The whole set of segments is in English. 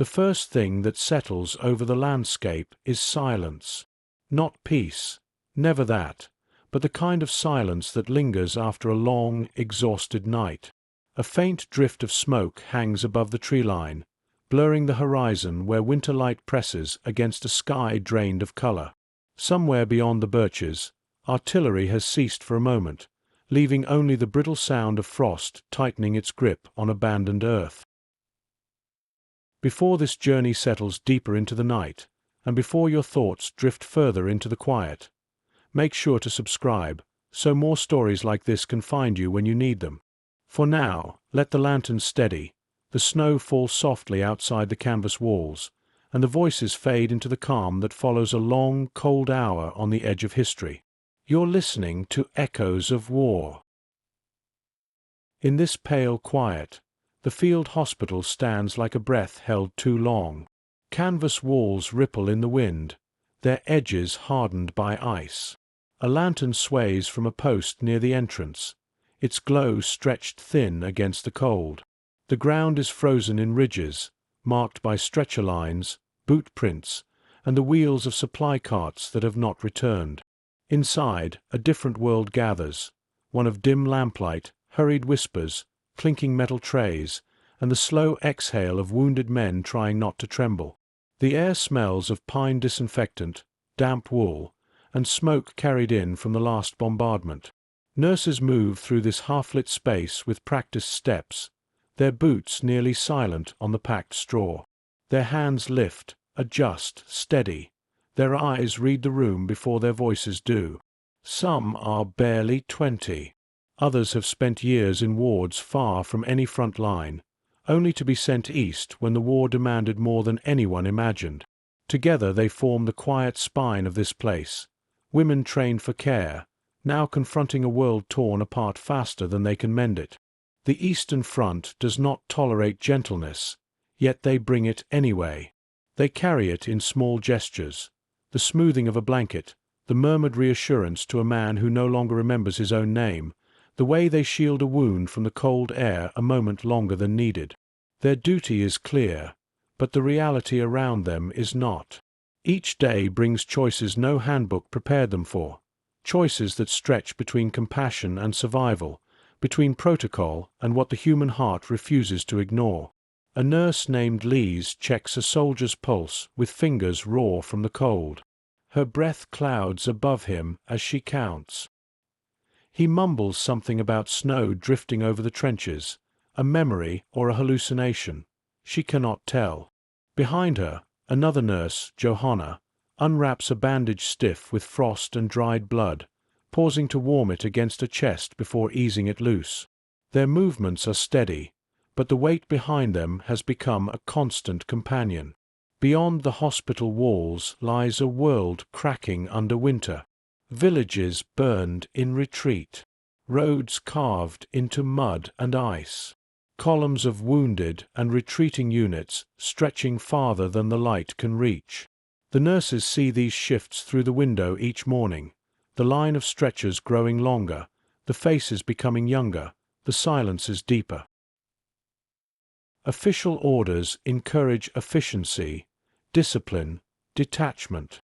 The first thing that settles over the landscape is silence. Not peace, never that, but the kind of silence that lingers after a long, exhausted night. A faint drift of smoke hangs above the tree line, blurring the horizon where winter light presses against a sky drained of color. Somewhere beyond the birches, artillery has ceased for a moment, leaving only the brittle sound of frost tightening its grip on abandoned earth. Before this journey settles deeper into the night, and before your thoughts drift further into the quiet, make sure to subscribe, so more stories like this can find you when you need them. For now, let the lanterns steady, the snow fall softly outside the canvas walls, and the voices fade into the calm that follows a long, cold hour on the edge of history. You're listening to Echoes of War. In this pale quiet, the field hospital stands like a breath held too long. Canvas walls ripple in the wind, their edges hardened by ice. A lantern sways from a post near the entrance, its glow stretched thin against the cold. The ground is frozen in ridges, marked by stretcher lines, boot prints, and the wheels of supply carts that have not returned. Inside, a different world gathers, one of dim lamplight, hurried whispers, clinking metal trays, and the slow exhale of wounded men trying not to tremble. The air smells of pine disinfectant, damp wool, and smoke carried in from the last bombardment. Nurses move through this half-lit space with practiced steps, their boots nearly silent on the packed straw. Their hands lift, adjust, steady. Their eyes read the room before their voices do. Some are barely 20. Others have spent years in wards far from any front line, only to be sent east when the war demanded more than anyone imagined. Together they form the quiet spine of this place, women trained for care, now confronting a world torn apart faster than they can mend it. The Eastern Front does not tolerate gentleness, yet they bring it anyway. They carry it in small gestures, the smoothing of a blanket, the murmured reassurance to a man who no longer remembers his own name, the way they shield a wound from the cold air a moment longer than needed. Their duty is clear, but the reality around them is not. Each day brings choices no handbook prepared them for, choices that stretch between compassion and survival, between protocol and what the human heart refuses to ignore. A nurse named Lise checks a soldier's pulse with fingers raw from the cold. Her breath clouds above him as she counts. He mumbles something about snow drifting over the trenches, a memory or a hallucination. She cannot tell. Behind her, another nurse, Johanna, unwraps a bandage stiff with frost and dried blood, pausing to warm it against a chest before easing it loose. Their movements are steady, but the weight behind them has become a constant companion. Beyond the hospital walls lies a world cracking under winter. Villages burned in retreat. Roads carved into mud and ice. Columns of wounded and retreating units stretching farther than the light can reach. The nurses see these shifts through the window each morning, the line of stretchers growing longer, the faces becoming younger, the silences deeper. Official orders encourage efficiency, discipline, detachment.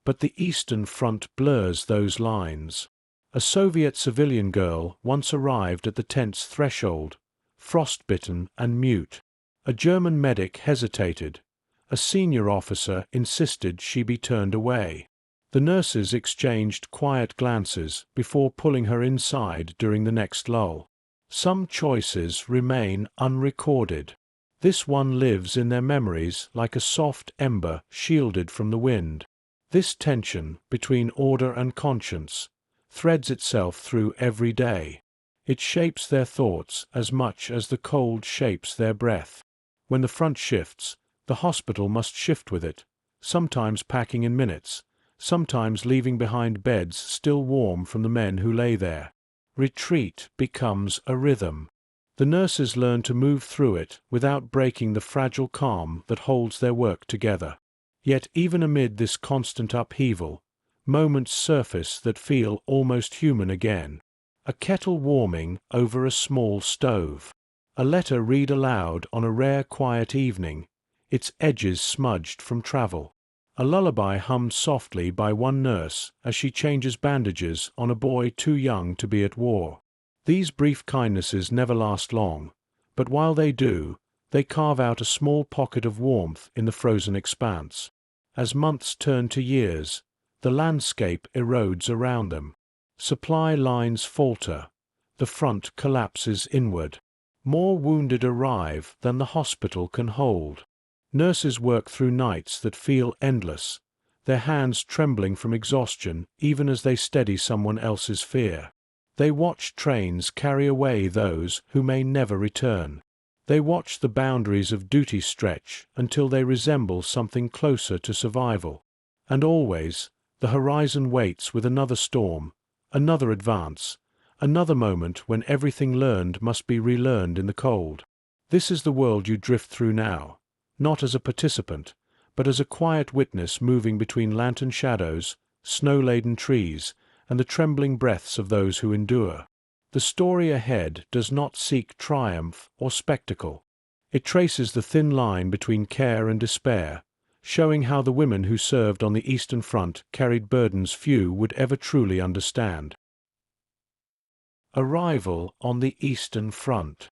But the Eastern Front blurs those lines. A Soviet civilian girl once arrived at the tent's threshold, frostbitten and mute. A German medic hesitated. A senior officer insisted she be turned away. The nurses exchanged quiet glances before pulling her inside during the next lull. Some choices remain unrecorded. This one lives in their memories like a soft ember shielded from the wind. This tension between order and conscience threads itself through every day. It shapes their thoughts as much as the cold shapes their breath. When the front shifts, the hospital must shift with it, sometimes packing in minutes, sometimes leaving behind beds still warm from the men who lay there. Retreat becomes a rhythm. The nurses learn to move through it without breaking the fragile calm that holds their work together. Yet even amid this constant upheaval, moments surface that feel almost human again. A kettle warming over a small stove. A letter read aloud on a rare quiet evening, its edges smudged from travel. A lullaby hummed softly by one nurse as she changes bandages on a boy too young to be at war. These brief kindnesses never last long, but while they do, they carve out a small pocket of warmth in the frozen expanse. As months turn to years, the landscape erodes around them. Supply lines falter. The front collapses inward. More wounded arrive than the hospital can hold. Nurses work through nights that feel endless, their hands trembling from exhaustion even as they steady someone else's fear. They watch trains carry away those who may never return. They watch the boundaries of duty stretch until they resemble something closer to survival. And always, the horizon waits with another storm, another advance, another moment when everything learned must be relearned in the cold. This is the world you drift through now, not as a participant, but as a quiet witness moving between lantern shadows, snow-laden trees, and the trembling breaths of those who endure. The story ahead does not seek triumph or spectacle. It traces the thin line between care and despair, showing how the women who served on the Eastern Front carried burdens few would ever truly understand. Arrival on the Eastern Front.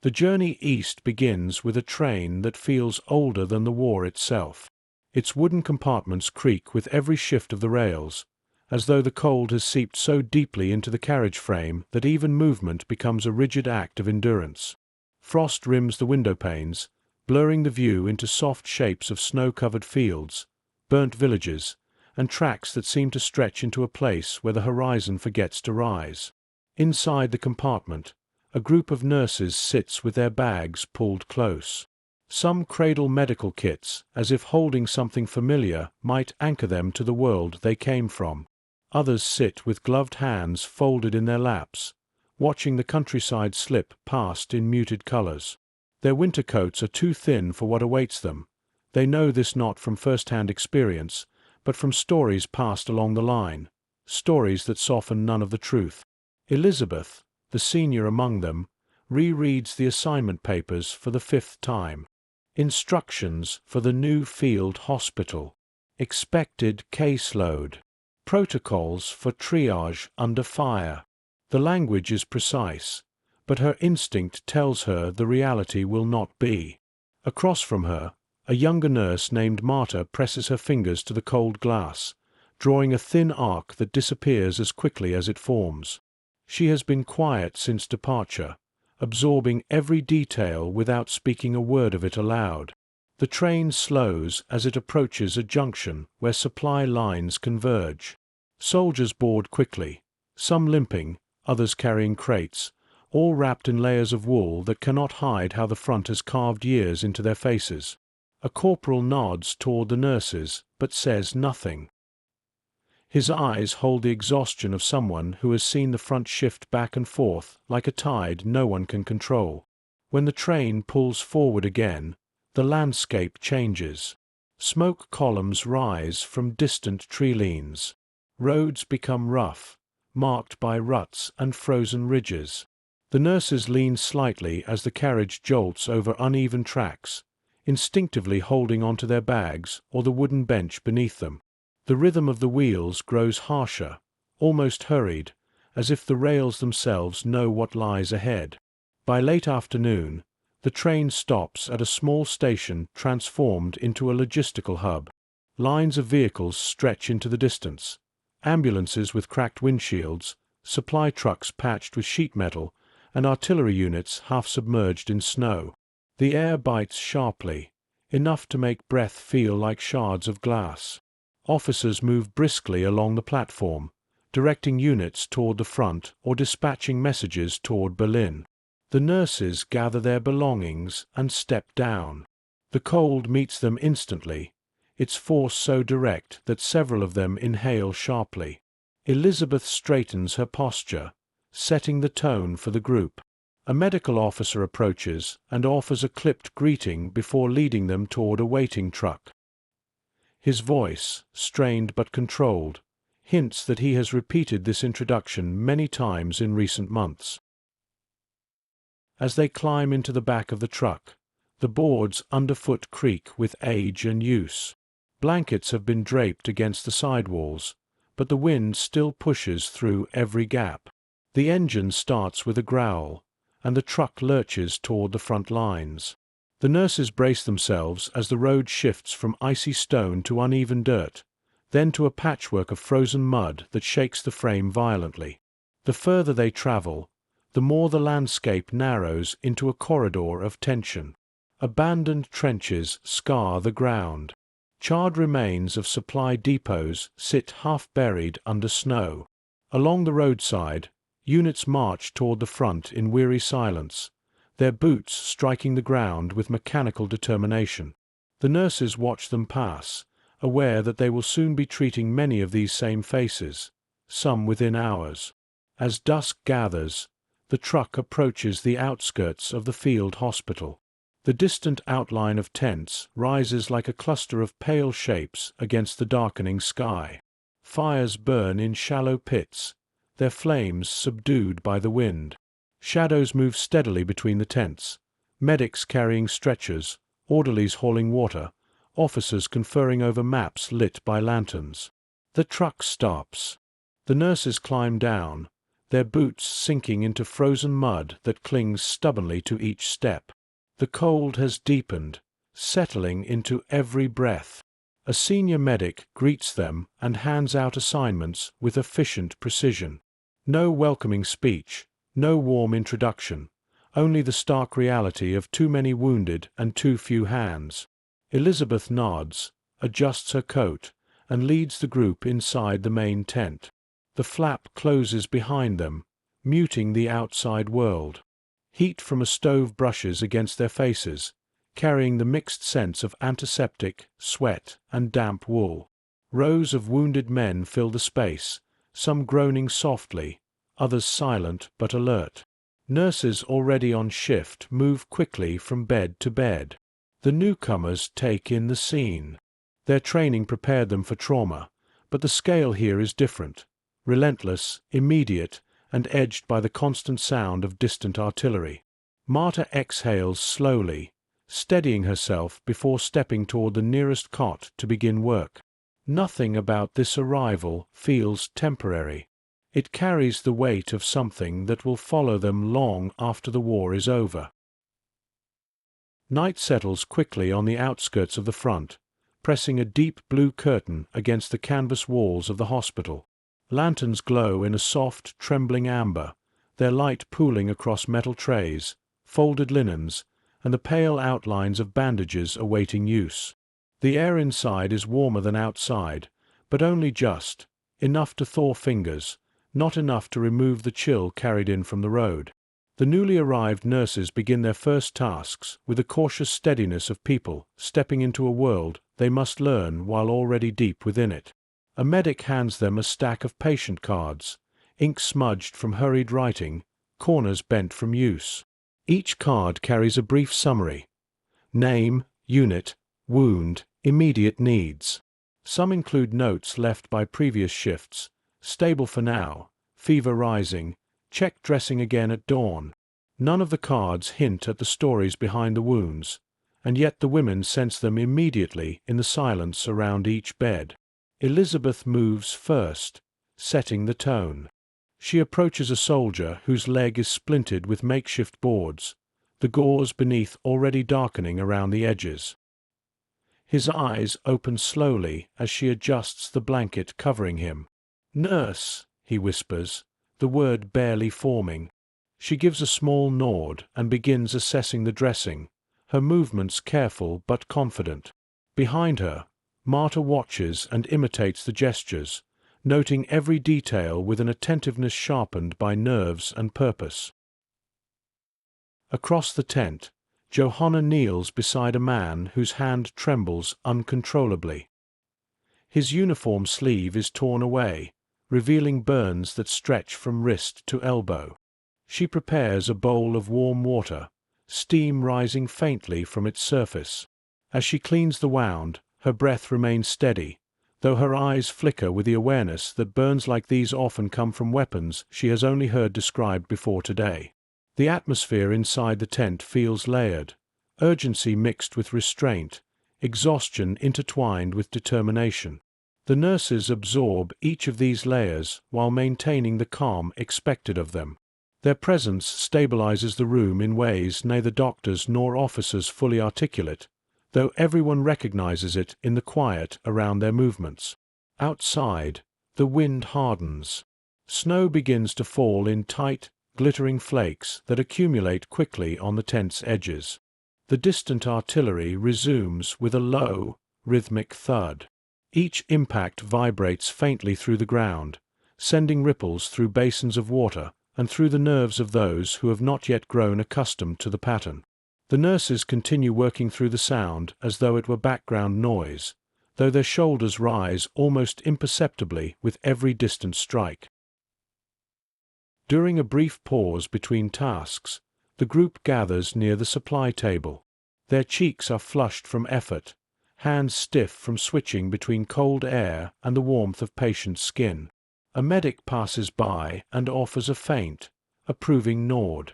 The journey east begins with a train that feels older than the war itself. Its wooden compartments creak with every shift of the rails, as though the cold has seeped so deeply into the carriage frame that even movement becomes a rigid act of endurance. Frost rims the window panes, blurring the view into soft shapes of snow-covered fields, burnt villages, and tracks that seem to stretch into a place where the horizon forgets to rise. Inside the compartment, a group of nurses sits with their bags pulled close. Some cradle medical kits, as if holding something familiar might anchor them to the world they came from. Others sit with gloved hands folded in their laps, watching the countryside slip past in muted colors. Their winter coats are too thin for what awaits them. They know this not from first-hand experience, but from stories passed along the line, stories that soften none of the truth. Elizabeth, the senior among them, rereads the assignment papers for the 5th time. Instructions for the new field hospital. Expected caseload. Protocols for triage under fire. The language is precise, but her instinct tells her the reality will not be. Across from her, a younger nurse named Marta presses her fingers to the cold glass, drawing a thin arc that disappears as quickly as it forms. She has been quiet since departure, absorbing every detail without speaking a word of it aloud. The train slows as it approaches a junction where supply lines converge. Soldiers board quickly, some limping, others carrying crates, all wrapped in layers of wool that cannot hide how the front has carved years into their faces. A corporal nods toward the nurses, but says nothing. His eyes hold the exhaustion of someone who has seen the front shift back and forth like a tide no one can control. When the train pulls forward again, the landscape changes. Smoke columns rise from distant tree leans. Roads become rough, marked by ruts and frozen ridges. The nurses lean slightly as the carriage jolts over uneven tracks, instinctively holding onto their bags or the wooden bench beneath them. The rhythm of the wheels grows harsher, almost hurried, as if the rails themselves know what lies ahead. By late afternoon, the train stops at a small station transformed into a logistical hub. Lines of vehicles stretch into the distance. Ambulances with cracked windshields, supply trucks patched with sheet metal, and artillery units half submerged in snow. The air bites sharply, enough to make breath feel like shards of glass. Officers move briskly along the platform, directing units toward the front or dispatching messages toward Berlin. The nurses gather their belongings and step down. The cold meets them instantly, its force so direct that several of them inhale sharply. Elizabeth straightens her posture, setting the tone for the group. A medical officer approaches and offers a clipped greeting before leading them toward a waiting truck. His voice, strained but controlled, hints that he has repeated this introduction many times in recent months. As they climb into the back of the truck, The boards underfoot creak with age and use. Blankets have been draped against the sidewalls, but the wind still pushes through every gap. The engine starts with a growl, and the truck lurches toward the front lines. The nurses brace themselves as the road shifts from icy stone to uneven dirt, then to a patchwork of frozen mud that shakes the frame violently. The further they travel, the more the landscape narrows into a corridor of tension. Abandoned trenches scar the ground. Charred remains of supply depots sit half-buried under snow. Along the roadside, units march toward the front in weary silence, their boots striking the ground with mechanical determination. The nurses watch them pass, aware that they will soon be treating many of these same faces, some within hours. As dusk gathers, the truck approaches the outskirts of the field hospital. The distant outline of tents rises like a cluster of pale shapes against the darkening sky. Fires burn in shallow pits, their flames subdued by the wind. Shadows move steadily between the tents, medics carrying stretchers, orderlies hauling water, officers conferring over maps lit by lanterns. The truck stops. The nurses climb down, their boots sinking into frozen mud that clings stubbornly to each step. The cold has deepened, settling into every breath. A senior medic greets them and hands out assignments with efficient precision. No welcoming speech, no warm introduction, only the stark reality of too many wounded and too few hands. Elizabeth nods, adjusts her coat, and leads the group inside the main tent. The flap closes behind them, muting the outside world. Heat from a stove brushes against their faces, carrying the mixed scents of antiseptic, sweat, and damp wool. Rows of wounded men fill the space, some groaning softly, others silent but alert. Nurses already on shift move quickly from bed to bed. The newcomers take in the scene. Their training prepared them for trauma, but the scale here is different, relentless, immediate, and edged by the constant sound of distant artillery. Marta exhales slowly, steadying herself before stepping toward the nearest cot to begin work. Nothing about this arrival feels temporary. It carries the weight of something that will follow them long after the war is over. Night settles quickly on the outskirts of the front, pressing a deep blue curtain against the canvas walls of the hospital. Lanterns glow in a soft, trembling amber, their light pooling across metal trays, folded linens, and the pale outlines of bandages awaiting use. The air inside is warmer than outside, but only just, enough to thaw fingers, not enough to remove the chill carried in from the road. The newly arrived nurses begin their first tasks with the cautious steadiness of people stepping into a world they must learn while already deep within it. A medic hands them a stack of patient cards, ink smudged from hurried writing, corners bent from use. Each card carries a brief summary: name, unit, wound, immediate needs. Some include notes left by previous shifts: stable for now, fever rising, check dressing again at dawn. None of the cards hint at the stories behind the wounds, and yet the women sense them immediately in the silence around each bed. Elizabeth moves first, setting the tone. She approaches a soldier whose leg is splintered with makeshift boards, the gauze beneath already darkening around the edges. His eyes open slowly as she adjusts the blanket covering him. "Nurse," he whispers, the word barely forming. She gives a small nod and begins assessing the dressing, her movements careful but confident. Behind her, Marta watches and imitates the gestures, noting every detail with an attentiveness sharpened by nerves and purpose. Across the tent, Johanna kneels beside a man whose hand trembles uncontrollably. His uniform sleeve is torn away, revealing burns that stretch from wrist to elbow. She prepares a bowl of warm water, steam rising faintly from its surface. As she cleans the wound, her breath remains steady, though her eyes flicker with the awareness that burns like these often come from weapons she has only heard described before today. The atmosphere inside the tent feels layered, urgency mixed with restraint, exhaustion intertwined with determination. The nurses absorb each of these layers while maintaining the calm expected of them. Their presence stabilizes the room in ways neither doctors nor officers fully articulate, though everyone recognizes it in the quiet around their movements. Outside, the wind hardens. Snow begins to fall in tight, glittering flakes that accumulate quickly on the tent's edges. The distant artillery resumes with a low, rhythmic thud. Each impact vibrates faintly through the ground, sending ripples through basins of water and through the nerves of those who have not yet grown accustomed to the pattern. The nurses continue working through the sound as though it were background noise, though their shoulders rise almost imperceptibly with every distant strike. During a brief pause between tasks, the group gathers near the supply table. Their cheeks are flushed from effort, hands stiff from switching between cold air and the warmth of patient's skin. A medic passes by and offers a faint, approving nod.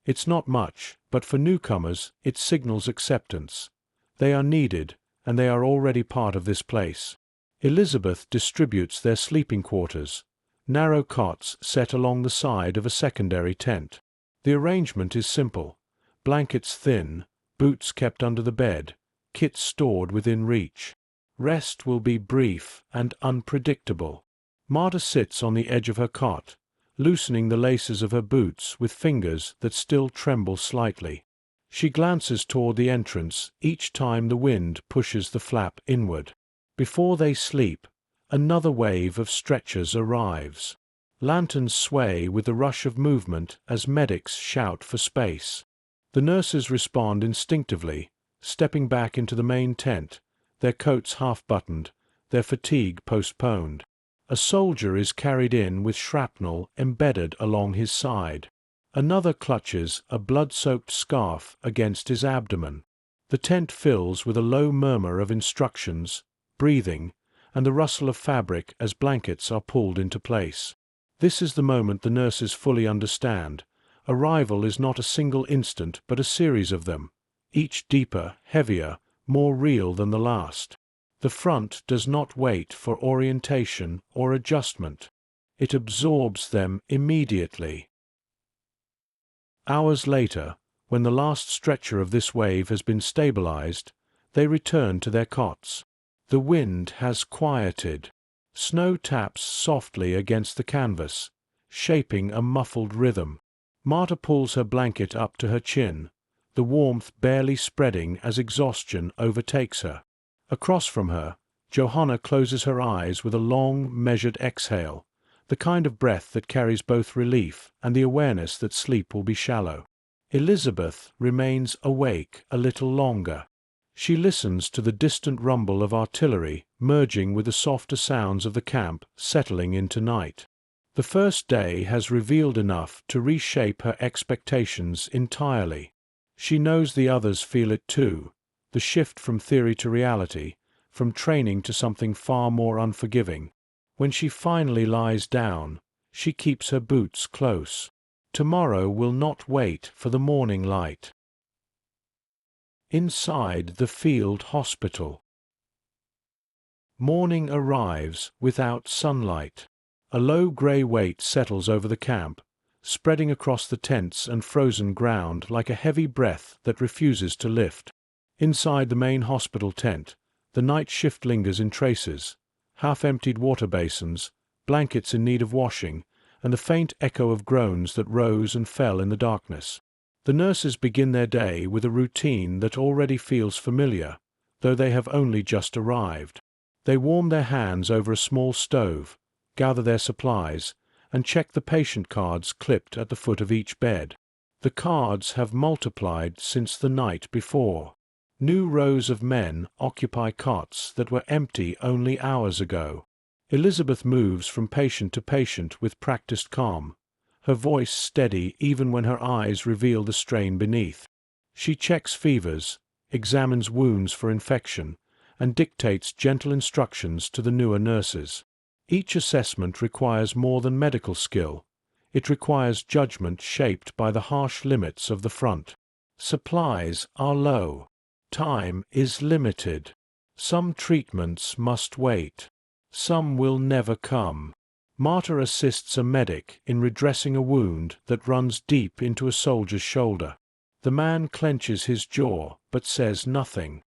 It's not much, but for newcomers it signals acceptance. They are needed, and they are already part of this place. Elizabeth distributes their sleeping quarters, narrow cots set along the side of a secondary tent. The arrangement is simple: blankets thin, boots kept under the bed, kits stored within reach. Rest will be brief and unpredictable. Marta sits on the edge of her cot, loosening the laces of her boots with fingers that still tremble slightly. She glances toward the entrance each time the wind pushes the flap inward. Before they sleep, another wave of stretchers arrives. Lanterns sway with the rush of movement as medics shout for space. The nurses respond instinctively, stepping back into the main tent, their coats half-buttoned, their fatigue postponed. A soldier is carried in with shrapnel embedded along his side. Another clutches a blood-soaked scarf against his abdomen. The tent fills with a low murmur of instructions, breathing, and the rustle of fabric as blankets are pulled into place. This is the moment the nurses fully understand. Arrival is not a single instant but a series of them, each deeper, heavier, more real than the last. The front does not wait for orientation or adjustment. It absorbs them immediately. Hours later, when the last stretcher of this wave has been stabilized, they return to their cots. The wind has quieted. Snow taps softly against the canvas, shaping a muffled rhythm. Marta pulls her blanket up to her chin, the warmth barely spreading as exhaustion overtakes her. Across from her, Johanna closes her eyes with a long, measured exhale, the kind of breath that carries both relief and the awareness that sleep will be shallow. Elizabeth remains awake a little longer. She listens to the distant rumble of artillery merging with the softer sounds of the camp settling into night. The first day has revealed enough to reshape her expectations entirely. She knows the others feel it too, the shift from theory to reality, from training to something far more unforgiving. When she finally lies down, she keeps her boots close. Tomorrow will not wait for the morning light. Inside the field hospital. Morning arrives without sunlight. A low grey weight settles over the camp, spreading across the tents and frozen ground like a heavy breath that refuses to lift. Inside the main hospital tent, the night shift lingers in traces, half-emptied water basins, blankets in need of washing, and the faint echo of groans that rose and fell in the darkness. The nurses begin their day with a routine that already feels familiar, though they have only just arrived. They warm their hands over a small stove, gather their supplies, and check the patient cards clipped at the foot of each bed. The cards have multiplied since the night before. New rows of men occupy cots that were empty only hours ago. Elizabeth moves from patient to patient with practiced calm, her voice steady even when her eyes reveal the strain beneath. She checks fevers, examines wounds for infection, and dictates gentle instructions to the newer nurses. Each assessment requires more than medical skill. It requires judgment shaped by the harsh limits of the front. Supplies are low. Time is limited. Some treatments must wait. Some will never come. Marta assists a medic in redressing a wound that runs deep into a soldier's shoulder. The man clenches his jaw but says nothing.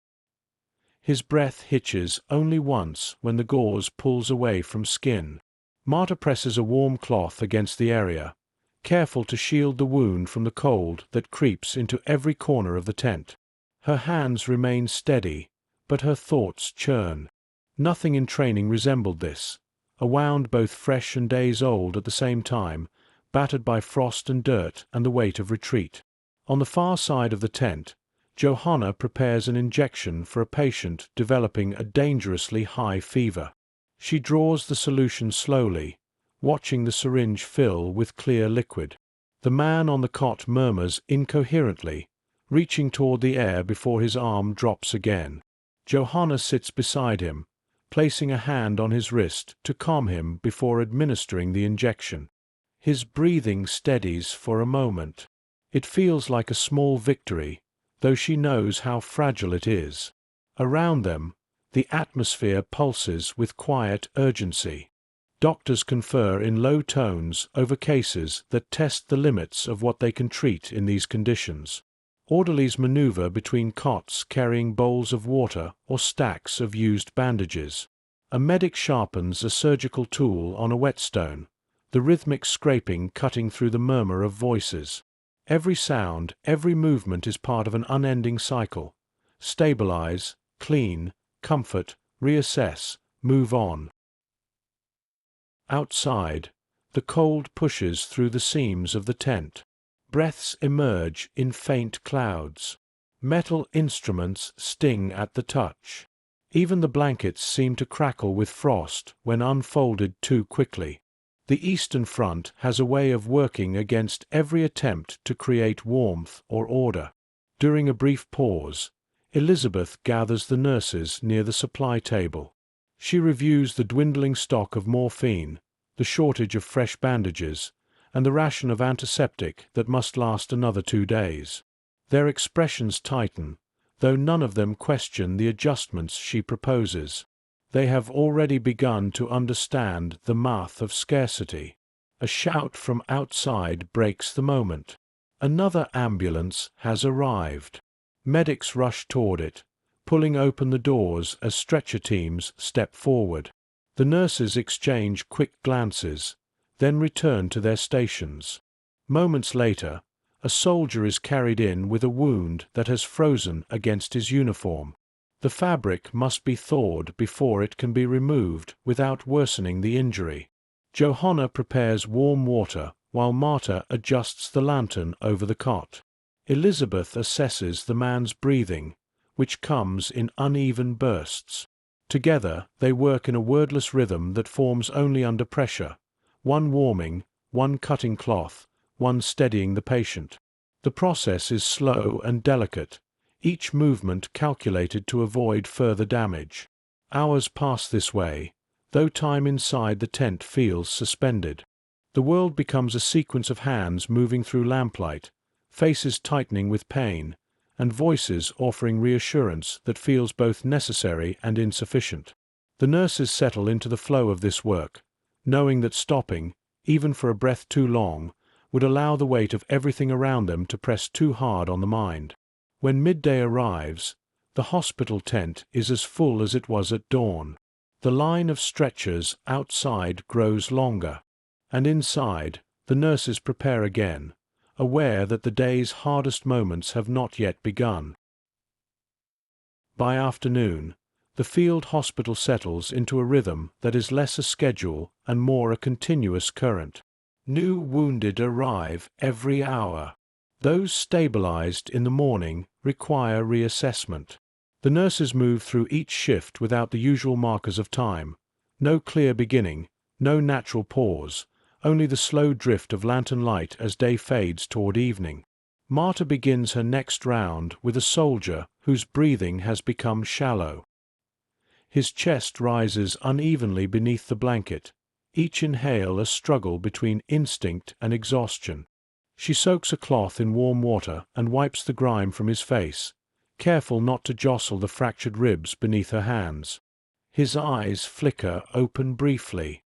His breath hitches only once when the gauze pulls away from skin. Marta presses a warm cloth against the area, careful to shield the wound from the cold that creeps into every corner of the tent. Her hands remain steady, but her thoughts churn. Nothing in training resembled this. A wound both fresh and days old at the same time, battered by frost and dirt and the weight of retreat. On the far side of the tent, Johanna prepares an injection for a patient developing a dangerously high fever. She draws the solution slowly, watching the syringe fill with clear liquid. The man on the cot murmurs incoherently, reaching toward the air before his arm drops again. Johanna sits beside him, placing a hand on his wrist to calm him before administering the injection. His breathing steadies for a moment. It feels like a small victory, though she knows how fragile it is. Around them, the atmosphere pulses with quiet urgency. Doctors confer in low tones over cases that test the limits of what they can treat in these conditions. Orderlies maneuver between cots carrying bowls of water or stacks of used bandages. A medic sharpens a surgical tool on a whetstone, the rhythmic scraping cutting through the murmur of voices. Every sound, every movement is part of an unending cycle. Stabilize, clean, comfort, reassess, move on. Outside, the cold pushes through the seams of the tent. Breaths emerge in faint clouds. Metal instruments sting at the touch. Even the blankets seem to crackle with frost when unfolded too quickly. The Eastern Front has a way of working against every attempt to create warmth or order. During a brief pause, Elizabeth gathers the nurses near the supply table. She reviews the dwindling stock of morphine, the shortage of fresh bandages, and the ration of antiseptic that must last another 2 days. Their expressions tighten, though none of them question the adjustments she proposes. They have already begun to understand the math of scarcity. A shout from outside breaks the moment. Another ambulance has arrived. Medics rush toward it, pulling open the doors as stretcher teams step forward. The nurses exchange quick glances, then return to their stations. Moments later, a soldier is carried in with a wound that has frozen against his uniform. The fabric must be thawed before it can be removed without worsening the injury. Johanna prepares warm water while Marta adjusts the lantern over the cot. Elizabeth assesses the man's breathing, which comes in uneven bursts. Together they work in a wordless rhythm that forms only under pressure, one warming, one cutting cloth, one steadying the patient. The process is slow and delicate, each movement calculated to avoid further damage. Hours pass this way, though time inside the tent feels suspended. The world becomes a sequence of hands moving through lamplight, faces tightening with pain, and voices offering reassurance that feels both necessary and insufficient. The nurses settle into the flow of this work, knowing that stopping, even for a breath too long, would allow the weight of everything around them to press too hard on the mind. When midday arrives, the hospital tent is as full as it was at dawn. The line of stretchers outside grows longer, and inside, the nurses prepare again, aware that the day's hardest moments have not yet begun. By afternoon, the field hospital settles into a rhythm that is less a schedule and more a continuous current. New wounded arrive every hour. Those stabilized in the morning require reassessment. The nurses move through each shift without the usual markers of time. No clear beginning, no natural pause, only the slow drift of lantern light as day fades toward evening. Marta begins her next round with a soldier whose breathing has become shallow. His chest rises unevenly beneath the blanket, each inhale a struggle between instinct and exhaustion. She soaks a cloth in warm water and wipes the grime from his face, careful not to jostle the fractured ribs beneath her hands. His eyes flicker open briefly.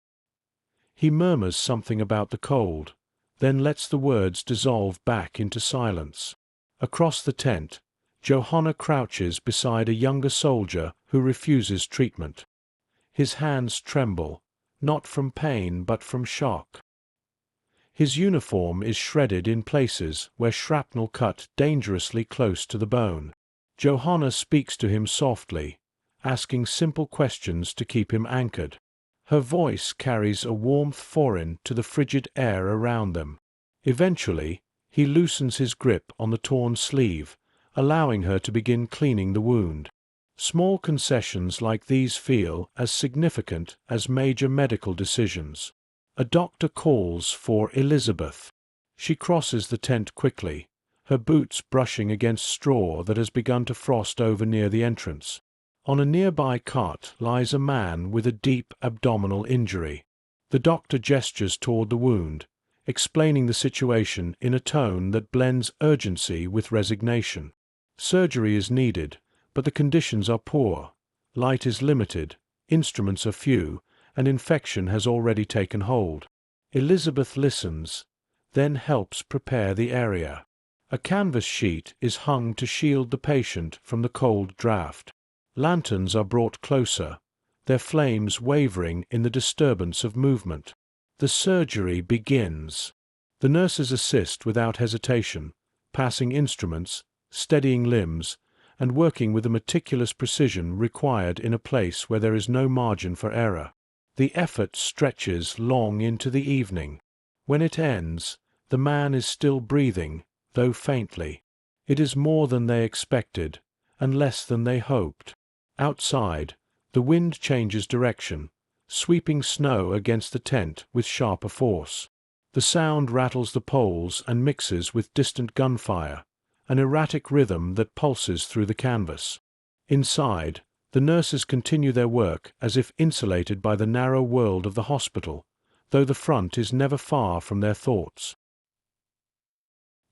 He murmurs something about the cold, then lets the words dissolve back into silence. Across the tent, Johanna crouches beside a younger soldier who refuses treatment. His hands tremble, not from pain but from shock. His uniform is shredded in places where shrapnel cut dangerously close to the bone. Johanna speaks to him softly, asking simple questions to keep him anchored. Her voice carries a warmth foreign to the frigid air around them. Eventually, he loosens his grip on the torn sleeve, allowing her to begin cleaning the wound. Small concessions like these feel as significant as major medical decisions. A doctor calls for Elizabeth. She crosses the tent quickly, her boots brushing against straw that has begun to frost over near the entrance. On a nearby cot lies a man with a deep abdominal injury. The doctor gestures toward the wound, explaining the situation in a tone that blends urgency with resignation. Surgery is needed, but the conditions are poor. Light is limited, instruments are few, and infection has already taken hold. Elizabeth listens, then helps prepare the area. A canvas sheet is hung to shield the patient from the cold draft. Lanterns are brought closer, their flames wavering in the disturbance of movement. The surgery begins. The nurses assist without hesitation, passing instruments, steadying limbs, and working with the meticulous precision required in a place where there is no margin for error. The effort stretches long into the evening. When it ends, the man is still breathing, though faintly. It is more than they expected, and less than they hoped. Outside, the wind changes direction, sweeping snow against the tent with sharper force. The sound rattles the poles and mixes with distant gunfire, an erratic rhythm that pulses through the canvas. Inside, the nurses continue their work as if insulated by the narrow world of the hospital, though the front is never far from their thoughts.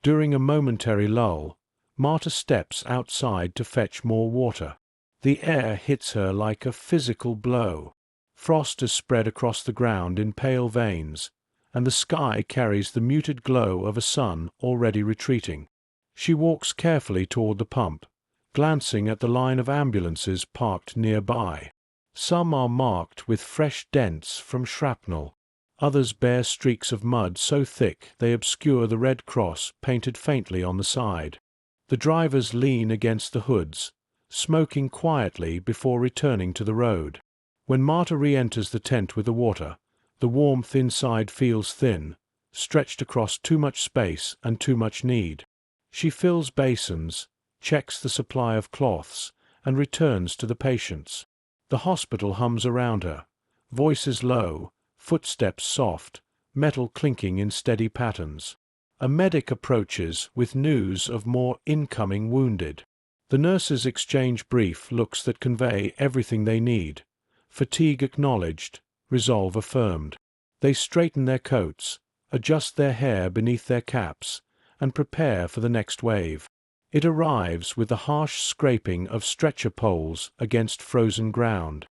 During a momentary lull, Marta steps outside to fetch more water. The air hits her like a physical blow. Frost is spread across the ground in pale veins, and the sky carries the muted glow of a sun already retreating. She walks carefully toward the pump, glancing at the line of ambulances parked nearby. Some are marked with fresh dents from shrapnel. Others bear streaks of mud so thick they obscure the red cross painted faintly on the side. The drivers lean against the hoods, smoking quietly before returning to the road. When Marta re-enters the tent with the water, the warmth inside feels thin, stretched across too much space and too much need. She fills basins, checks the supply of cloths, and returns to the patients. The hospital hums around her, voices low, footsteps soft, metal clinking in steady patterns. A medic approaches with news of more incoming wounded. The nurses exchange brief looks that convey everything they need. Fatigue acknowledged, resolve affirmed. They straighten their coats, adjust their hair beneath their caps, and prepare for the next wave. It arrives with the harsh scraping of stretcher poles against frozen ground.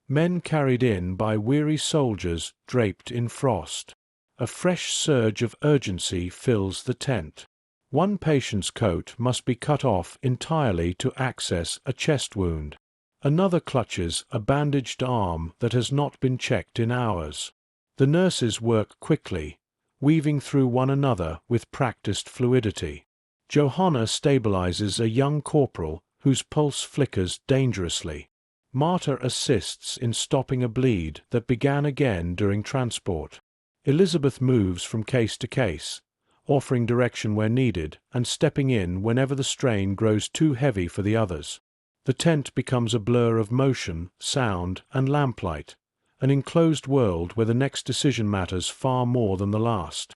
Men carried in by weary soldiers draped in frost. A fresh surge of urgency fills the tent. One patient's coat must be cut off entirely to access a chest wound. Another clutches a bandaged arm that has not been checked in hours. The nurses work quickly, weaving through one another with practiced fluidity. Johanna stabilizes a young corporal whose pulse flickers dangerously. Marta assists in stopping a bleed that began again during transport. Elizabeth moves from case to case, offering direction where needed and stepping in whenever the strain grows too heavy for the others. The tent becomes a blur of motion, sound, and lamplight, an enclosed world where the next decision matters far more than the last.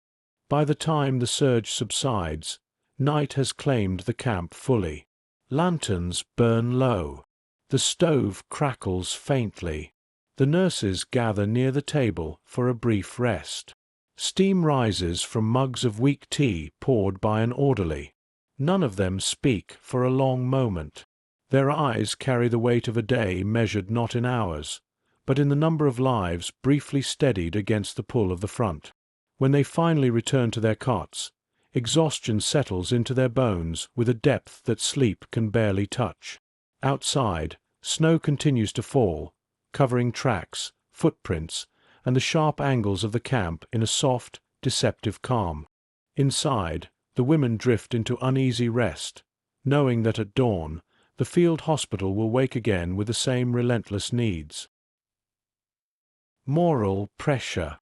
By the time the surge subsides, night has claimed the camp fully. Lanterns burn low. The stove crackles faintly. The nurses gather near the table for a brief rest. Steam rises from mugs of weak tea poured by an orderly. None of them speak for a long moment. Their eyes carry the weight of a day measured not in hours, but in the number of lives briefly steadied against the pull of the front. When they finally return to their cots, exhaustion settles into their bones with a depth that sleep can barely touch. Outside, snow continues to fall, covering tracks, footprints, and the sharp angles of the camp in a soft, deceptive calm. Inside, the women drift into uneasy rest, knowing that at dawn, the field hospital will wake again with the same relentless needs. Moral pressure.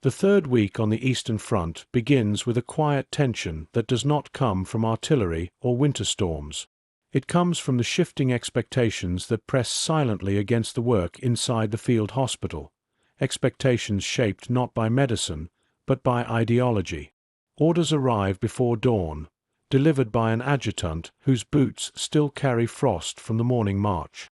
The third week on the Eastern Front begins with a quiet tension that does not come from artillery or winter storms. It comes from the shifting expectations that press silently against the work inside the field hospital, expectations shaped not by medicine, but by ideology. Orders arrive before dawn, delivered by an adjutant whose boots still carry frost from the morning march.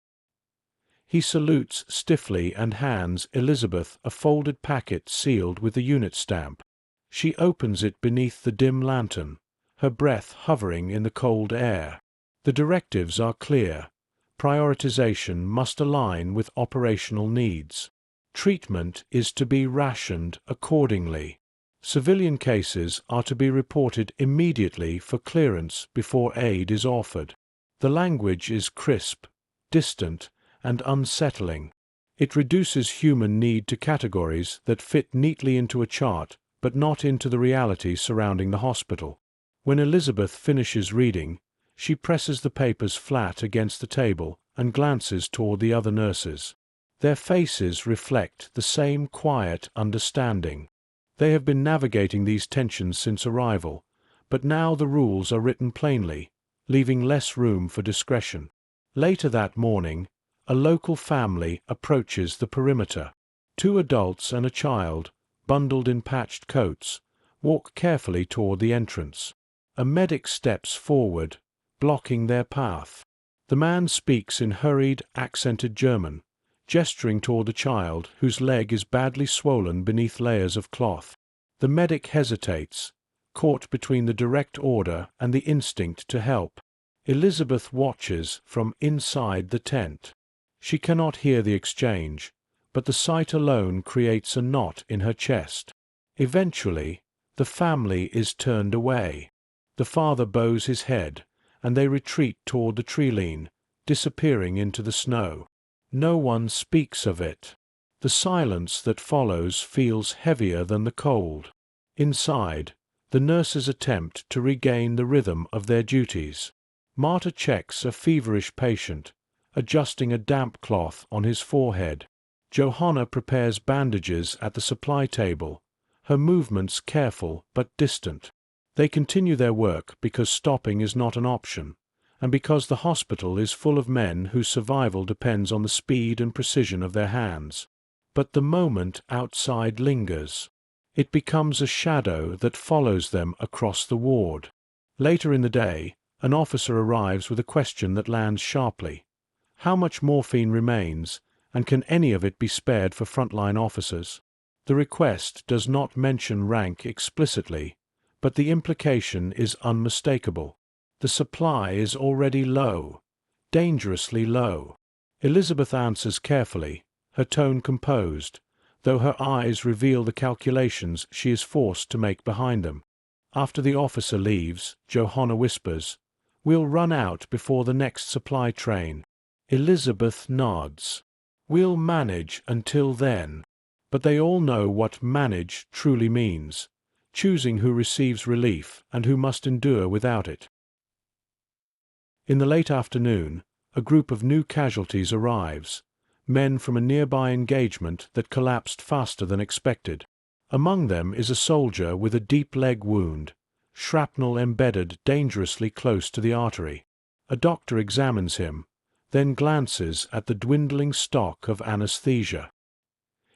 He salutes stiffly and hands Elizabeth a folded packet sealed with the unit stamp. She opens it beneath the dim lantern, her breath hovering in the cold air. The directives are clear. Prioritization must align with operational needs. Treatment is to be rationed accordingly. Civilian cases are to be reported immediately for clearance before aid is offered. The language is crisp, distant, and unsettling. It reduces human need to categories that fit neatly into a chart, but not into the reality surrounding the hospital. When Elizabeth finishes reading, she presses the papers flat against the table and glances toward the other nurses. Their faces reflect the same quiet understanding. They have been navigating these tensions since arrival, but now the rules are written plainly, leaving less room for discretion. Later that morning, a local family approaches the perimeter. 2 adults and a child, bundled in patched coats, walk carefully toward the entrance. A medic steps forward, blocking their path. The man speaks in hurried, accented German, gesturing toward the child whose leg is badly swollen beneath layers of cloth. The medic hesitates, caught between the direct order and the instinct to help. Elizabeth watches from inside the tent. She cannot hear the exchange, but the sight alone creates a knot in her chest. Eventually, the family is turned away. The father bows his head, and they retreat toward the tree-line, disappearing into the snow. No one speaks of it. The silence that follows feels heavier than the cold. Inside, the nurses attempt to regain the rhythm of their duties. Marta checks a feverish patient, adjusting a damp cloth on his forehead. Johanna prepares bandages at the supply table, her movements careful but distant. They continue their work because stopping is not an option, and because the hospital is full of men whose survival depends on the speed and precision of their hands. But the moment outside lingers. It becomes a shadow that follows them across the ward. Later in the day, an officer arrives with a question that lands sharply. How much morphine remains, and can any of it be spared for frontline officers? The request does not mention rank explicitly, but the implication is unmistakable. The supply is already low, dangerously low. Elizabeth answers carefully, her tone composed, though her eyes reveal the calculations she is forced to make behind them. After the officer leaves, Johanna whispers, "We'll run out before the next supply train." Elizabeth nods. "We'll manage until then." But they all know what manage truly means, choosing who receives relief and who must endure without it. In the late afternoon, a group of new casualties arrives, men from a nearby engagement that collapsed faster than expected. Among them is a soldier with a deep leg wound, shrapnel embedded dangerously close to the artery. A doctor examines him, then glances at the dwindling stock of anesthesia.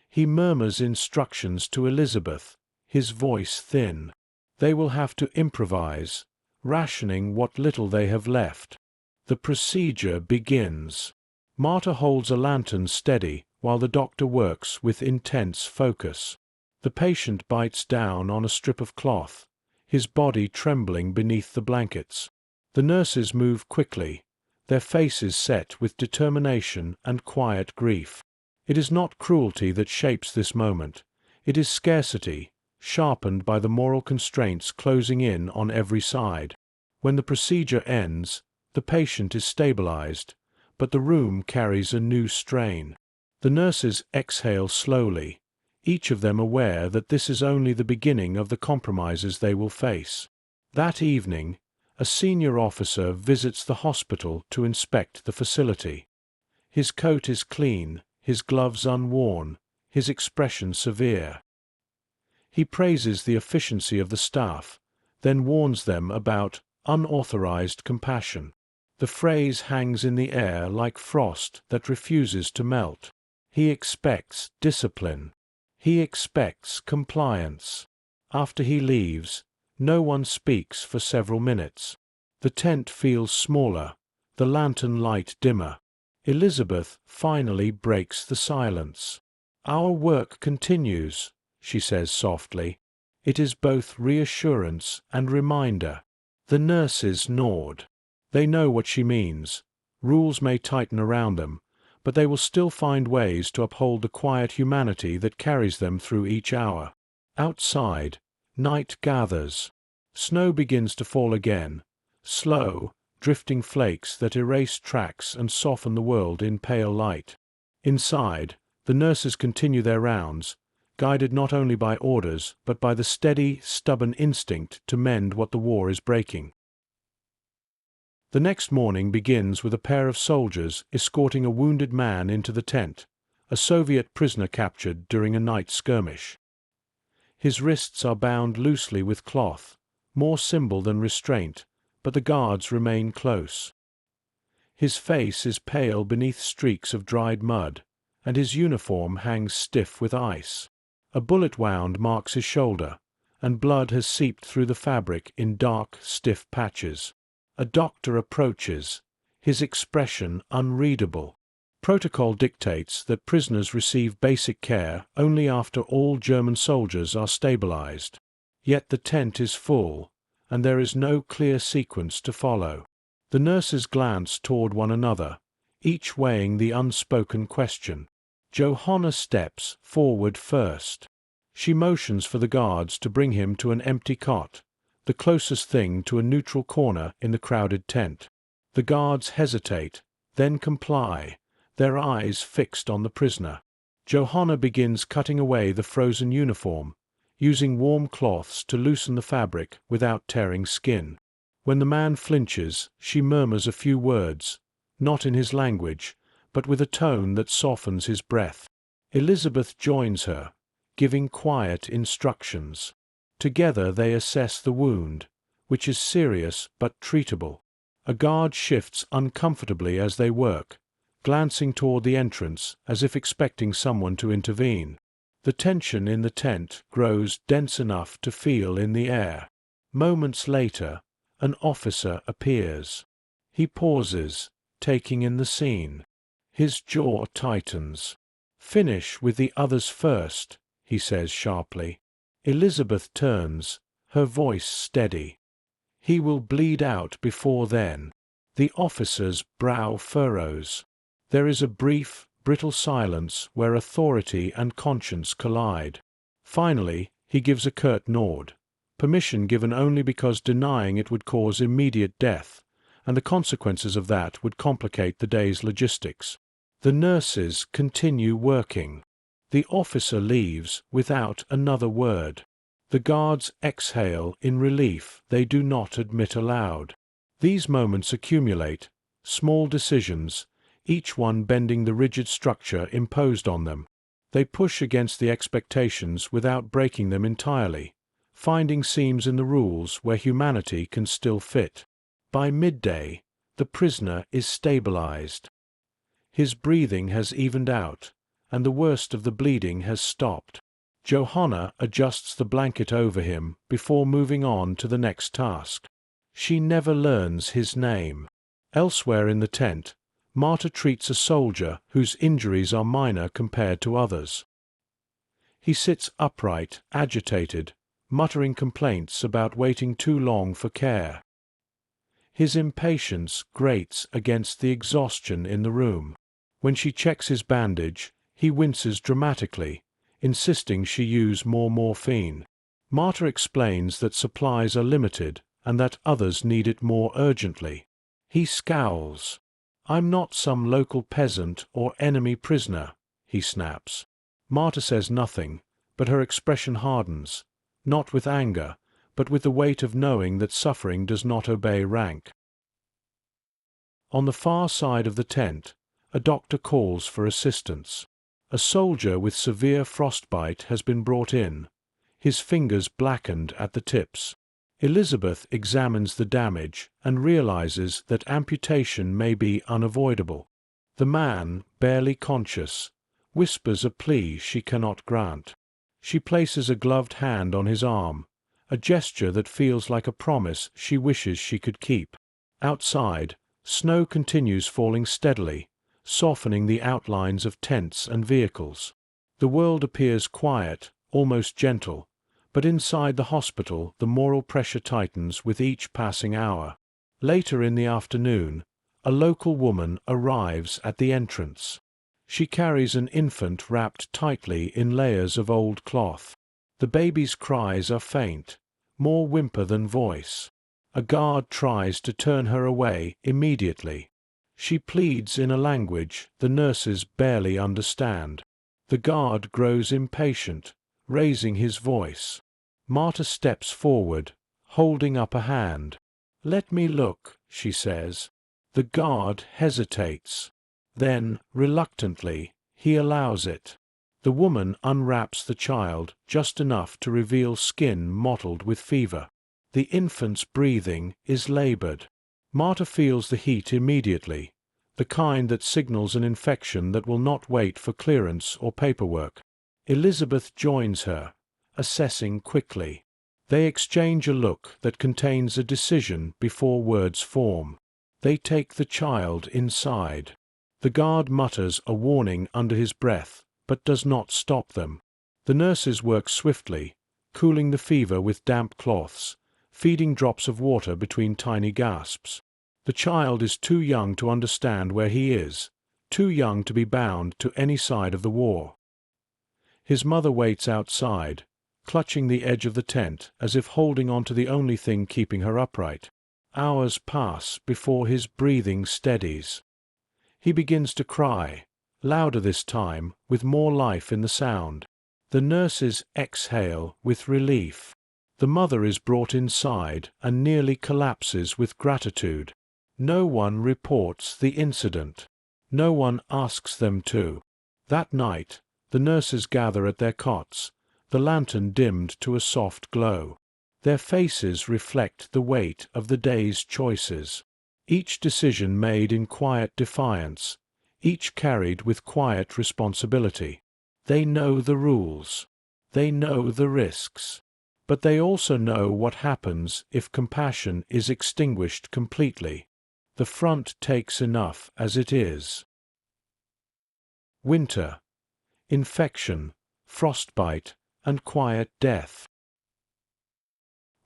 He murmurs instructions to Elizabeth, his voice thin. They will have to improvise, rationing what little they have left. The procedure begins. Marta holds a lantern steady while the doctor works with intense focus. The patient bites down on a strip of cloth, his body trembling beneath the blankets. The nurses move quickly, their faces set with determination and quiet grief. It is not cruelty that shapes this moment. It is scarcity, sharpened by the moral constraints closing in on every side. When the procedure ends, the patient is stabilized, but the room carries a new strain. The nurses exhale slowly, each of them aware that this is only the beginning of the compromises they will face. That evening, a senior officer visits the hospital to inspect the facility. His coat is clean, his gloves unworn, his expression severe. He praises the efficiency of the staff, then warns them about unauthorized compassion. The phrase hangs in the air like frost that refuses to melt. He expects discipline. He expects compliance. After he leaves, no one speaks for several minutes. The tent feels smaller, the lantern light dimmer. Elizabeth finally breaks the silence. "Our work continues," she says softly. It is both reassurance and reminder. The nurses nod. They know what she means. Rules may tighten around them, but they will still find ways to uphold the quiet humanity that carries them through each hour. Outside, night gathers. Snow begins to fall again, slow, drifting flakes that erase tracks and soften the world in pale light. Inside, the nurses continue their rounds, guided not only by orders but by the steady, stubborn instinct to mend what the war is breaking. The next morning begins with a pair of soldiers escorting a wounded man into the tent, a Soviet prisoner captured during a night skirmish. His wrists are bound loosely with cloth, more symbol than restraint, but the guards remain close. His face is pale beneath streaks of dried mud, and his uniform hangs stiff with ice. A bullet wound marks his shoulder, and blood has seeped through the fabric in dark, stiff patches. A doctor approaches, his expression unreadable. Protocol dictates that prisoners receive basic care only after all German soldiers are stabilized. Yet the tent is full, and there is no clear sequence to follow. The nurses glance toward one another, each weighing the unspoken question. Johanna steps forward first. She motions for the guards to bring him to an empty cot, the closest thing to a neutral corner in the crowded tent. The guards hesitate, then comply, their eyes fixed on the prisoner. Johanna begins cutting away the frozen uniform, using warm cloths to loosen the fabric without tearing skin. When the man flinches, she murmurs a few words, not in his language, but with a tone that softens his breath. Elizabeth joins her, giving quiet instructions. Together they assess the wound, which is serious but treatable. A guard shifts uncomfortably as they work, glancing toward the entrance as if expecting someone to intervene. The tension in the tent grows dense enough to feel in the air. Moments later, an officer appears. He pauses, taking in the scene. His jaw tightens. "Finish with the others first," he says sharply. Elizabeth turns, her voice steady. "He will bleed out before then." The officer's brow furrows. There is a brief, brittle silence where authority and conscience collide. Finally, he gives a curt nod, permission given only because denying it would cause immediate death, and the consequences of that would complicate the day's logistics. The nurses continue working. The officer leaves without another word. The guards exhale in relief they do not admit aloud. These moments accumulate, small decisions, each one bending the rigid structure imposed on them. They push against the expectations without breaking them entirely, finding seams in the rules where humanity can still fit. By midday, the prisoner is stabilized. His breathing has evened out, and the worst of the bleeding has stopped. Johanna adjusts the blanket over him before moving on to the next task. She never learns his name. Elsewhere in the tent, Marta treats a soldier whose injuries are minor compared to others. He sits upright, agitated, muttering complaints about waiting too long for care. His impatience grates against the exhaustion in the room. When she checks his bandage, he winces dramatically, insisting she use more morphine. Marta explains that supplies are limited and that others need it more urgently. He scowls. "I'm not some local peasant or enemy prisoner," he snaps. Marta says nothing, but her expression hardens, not with anger, but with the weight of knowing that suffering does not obey rank. On the far side of the tent, a doctor calls for assistance. A soldier with severe frostbite has been brought in, his fingers blackened at the tips. Elizabeth examines the damage and realizes that amputation may be unavoidable. The man, barely conscious, whispers a plea she cannot grant. She places a gloved hand on his arm, a gesture that feels like a promise she wishes she could keep. Outside, snow continues falling steadily, softening the outlines of tents and vehicles. The world appears quiet, almost gentle, but inside the hospital the moral pressure tightens with each passing hour. Later in the afternoon, a local woman arrives at the entrance. She carries an infant wrapped tightly in layers of old cloth. The baby's cries are faint, more whimper than voice. A guard tries to turn her away immediately. She pleads in a language the nurses barely understand. The guard grows impatient, raising his voice. Marta steps forward, holding up a hand. "Let me look," she says. The guard hesitates. Then, reluctantly, he allows it. The woman unwraps the child just enough to reveal skin mottled with fever. The infant's breathing is labored. Marta feels the heat immediately, the kind that signals an infection that will not wait for clearance or paperwork. Elizabeth joins her, assessing quickly. They exchange a look that contains a decision before words form. They take the child inside. The guard mutters a warning under his breath, but does not stop them. The nurses work swiftly, cooling the fever with damp cloths, feeding drops of water between tiny gasps. The child is too young to understand where he is, too young to be bound to any side of the war. His mother waits outside, clutching the edge of the tent as if holding on to the only thing keeping her upright. Hours pass before his breathing steadies. He begins to cry, louder this time, with more life in the sound. The nurses exhale with relief. The mother is brought inside and nearly collapses with gratitude. No one reports the incident. No one asks them to. That night, the nurses gather at their cots, the lantern dimmed to a soft glow. Their faces reflect the weight of the day's choices. Each decision made in quiet defiance, each carried with quiet responsibility. They know the rules. They know the risks. But they also know what happens if compassion is extinguished completely. The front takes enough as it is. Winter, infection, frostbite, and quiet death.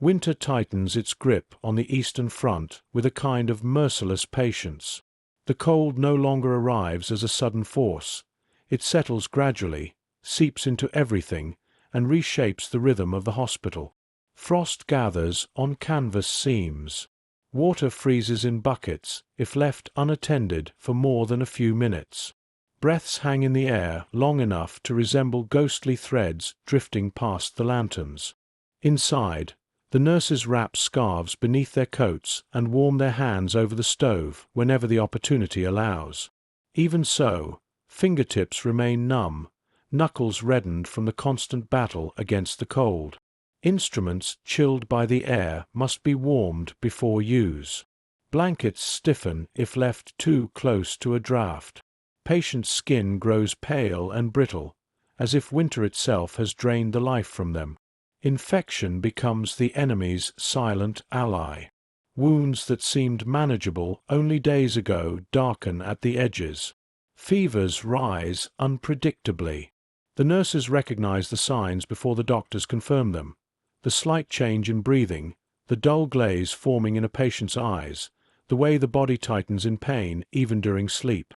Winter tightens its grip on the Eastern Front with a kind of merciless patience. The cold no longer arrives as a sudden force. It settles gradually, seeps into everything, and reshapes the rhythm of the hospital. Frost gathers on canvas seams. Water freezes in buckets if left unattended for more than a few minutes. Breaths hang in the air long enough to resemble ghostly threads drifting past the lanterns. Inside, the nurses wrap scarves beneath their coats and warm their hands over the stove whenever the opportunity allows. Even so, fingertips remain numb, knuckles reddened from the constant battle against the cold. Instruments chilled by the air must be warmed before use. Blankets stiffen if left too close to a draft. Patients' skin grows pale and brittle, as if winter itself has drained the life from them. Infection becomes the enemy's silent ally. Wounds that seemed manageable only days ago darken at the edges. Fevers rise unpredictably. The nurses recognize the signs before the doctors confirm them. The slight change in breathing, the dull glaze forming in a patient's eyes, the way the body tightens in pain even during sleep.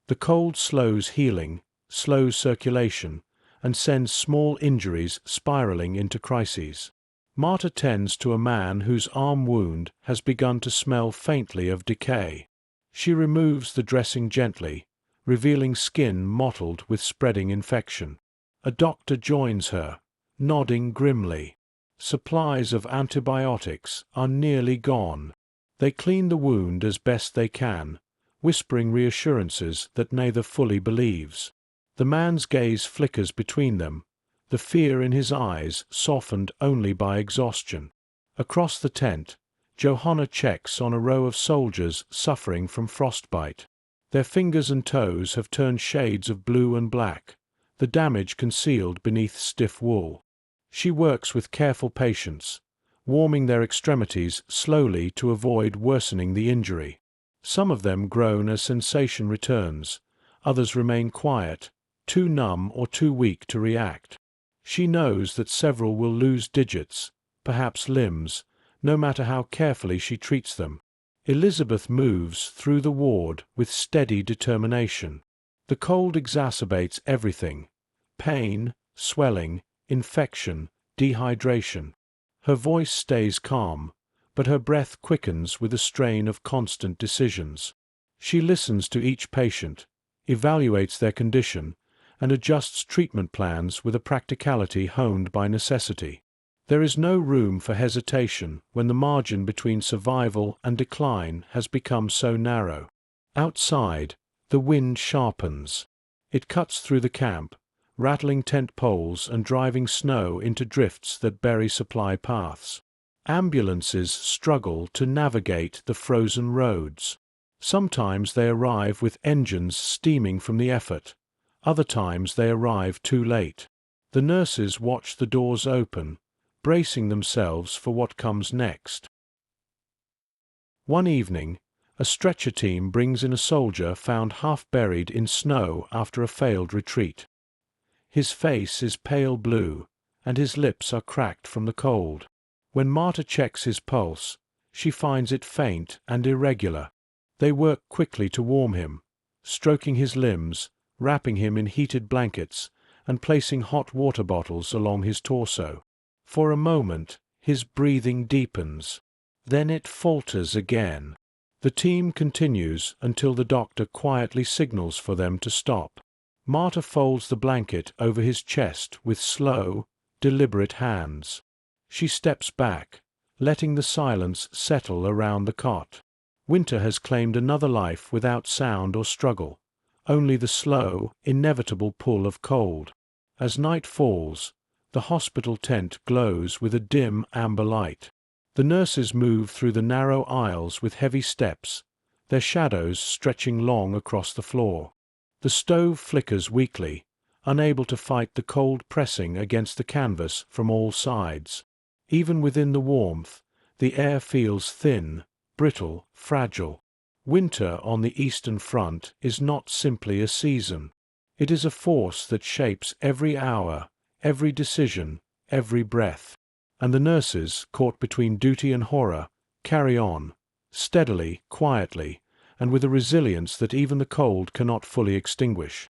The cold slows healing, slows circulation, and sends small injuries spiraling into crises. Marta tends to a man whose arm wound has begun to smell faintly of decay. She removes the dressing gently, revealing skin mottled with spreading infection. A doctor joins her, nodding grimly. Supplies of antibiotics are nearly gone. They clean the wound as best they can, whispering reassurances that neither fully believes. The man's gaze flickers between them, the fear in his eyes softened only by exhaustion. Across the tent, Johanna checks on a row of soldiers suffering from frostbite. Their fingers and toes have turned shades of blue and black, the damage concealed beneath stiff wool. She works with careful patience, warming their extremities slowly to avoid worsening the injury. Some of them groan as sensation returns, others remain quiet, too numb or too weak to react. She knows that several will lose digits, perhaps limbs, no matter how carefully she treats them. Elizabeth moves through the ward with steady determination. The cold exacerbates everything: pain, swelling, infection, dehydration. Her voice stays calm, but her breath quickens with a strain of constant decisions. She listens to each patient, evaluates their condition, and adjusts treatment plans with a practicality honed by necessity. There is no room for hesitation when the margin between survival and decline has become so narrow. Outside, the wind sharpens. It cuts through the camp, rattling tent poles and driving snow into drifts that bury supply paths. Ambulances struggle to navigate the frozen roads. Sometimes they arrive with engines steaming from the effort. Other times they arrive too late. The nurses watch the doors open, bracing themselves for what comes next. One evening, a stretcher team brings in a soldier found half buried in snow after a failed retreat. His face is pale blue, and his lips are cracked from the cold. When Marta checks his pulse, she finds it faint and irregular. They work quickly to warm him, stroking his limbs, wrapping him in heated blankets, and placing hot water bottles along his torso. For a moment, his breathing deepens. Then it falters again. The team continues until the doctor quietly signals for them to stop. Marta folds the blanket over his chest with slow, deliberate hands. She steps back, letting the silence settle around the cot. Winter has claimed another life without sound or struggle, only the slow, inevitable pull of cold. As night falls, the hospital tent glows with a dim amber light. The nurses move through the narrow aisles with heavy steps, their shadows stretching long across the floor. The stove flickers weakly, unable to fight the cold pressing against the canvas from all sides. Even within the warmth, the air feels thin, brittle, fragile. Winter on the Eastern Front is not simply a season. It is a force that shapes every hour, every decision, every breath. And the nurses, caught between duty and horror, carry on, steadily, quietly, and with a resilience that even the cold cannot fully extinguish.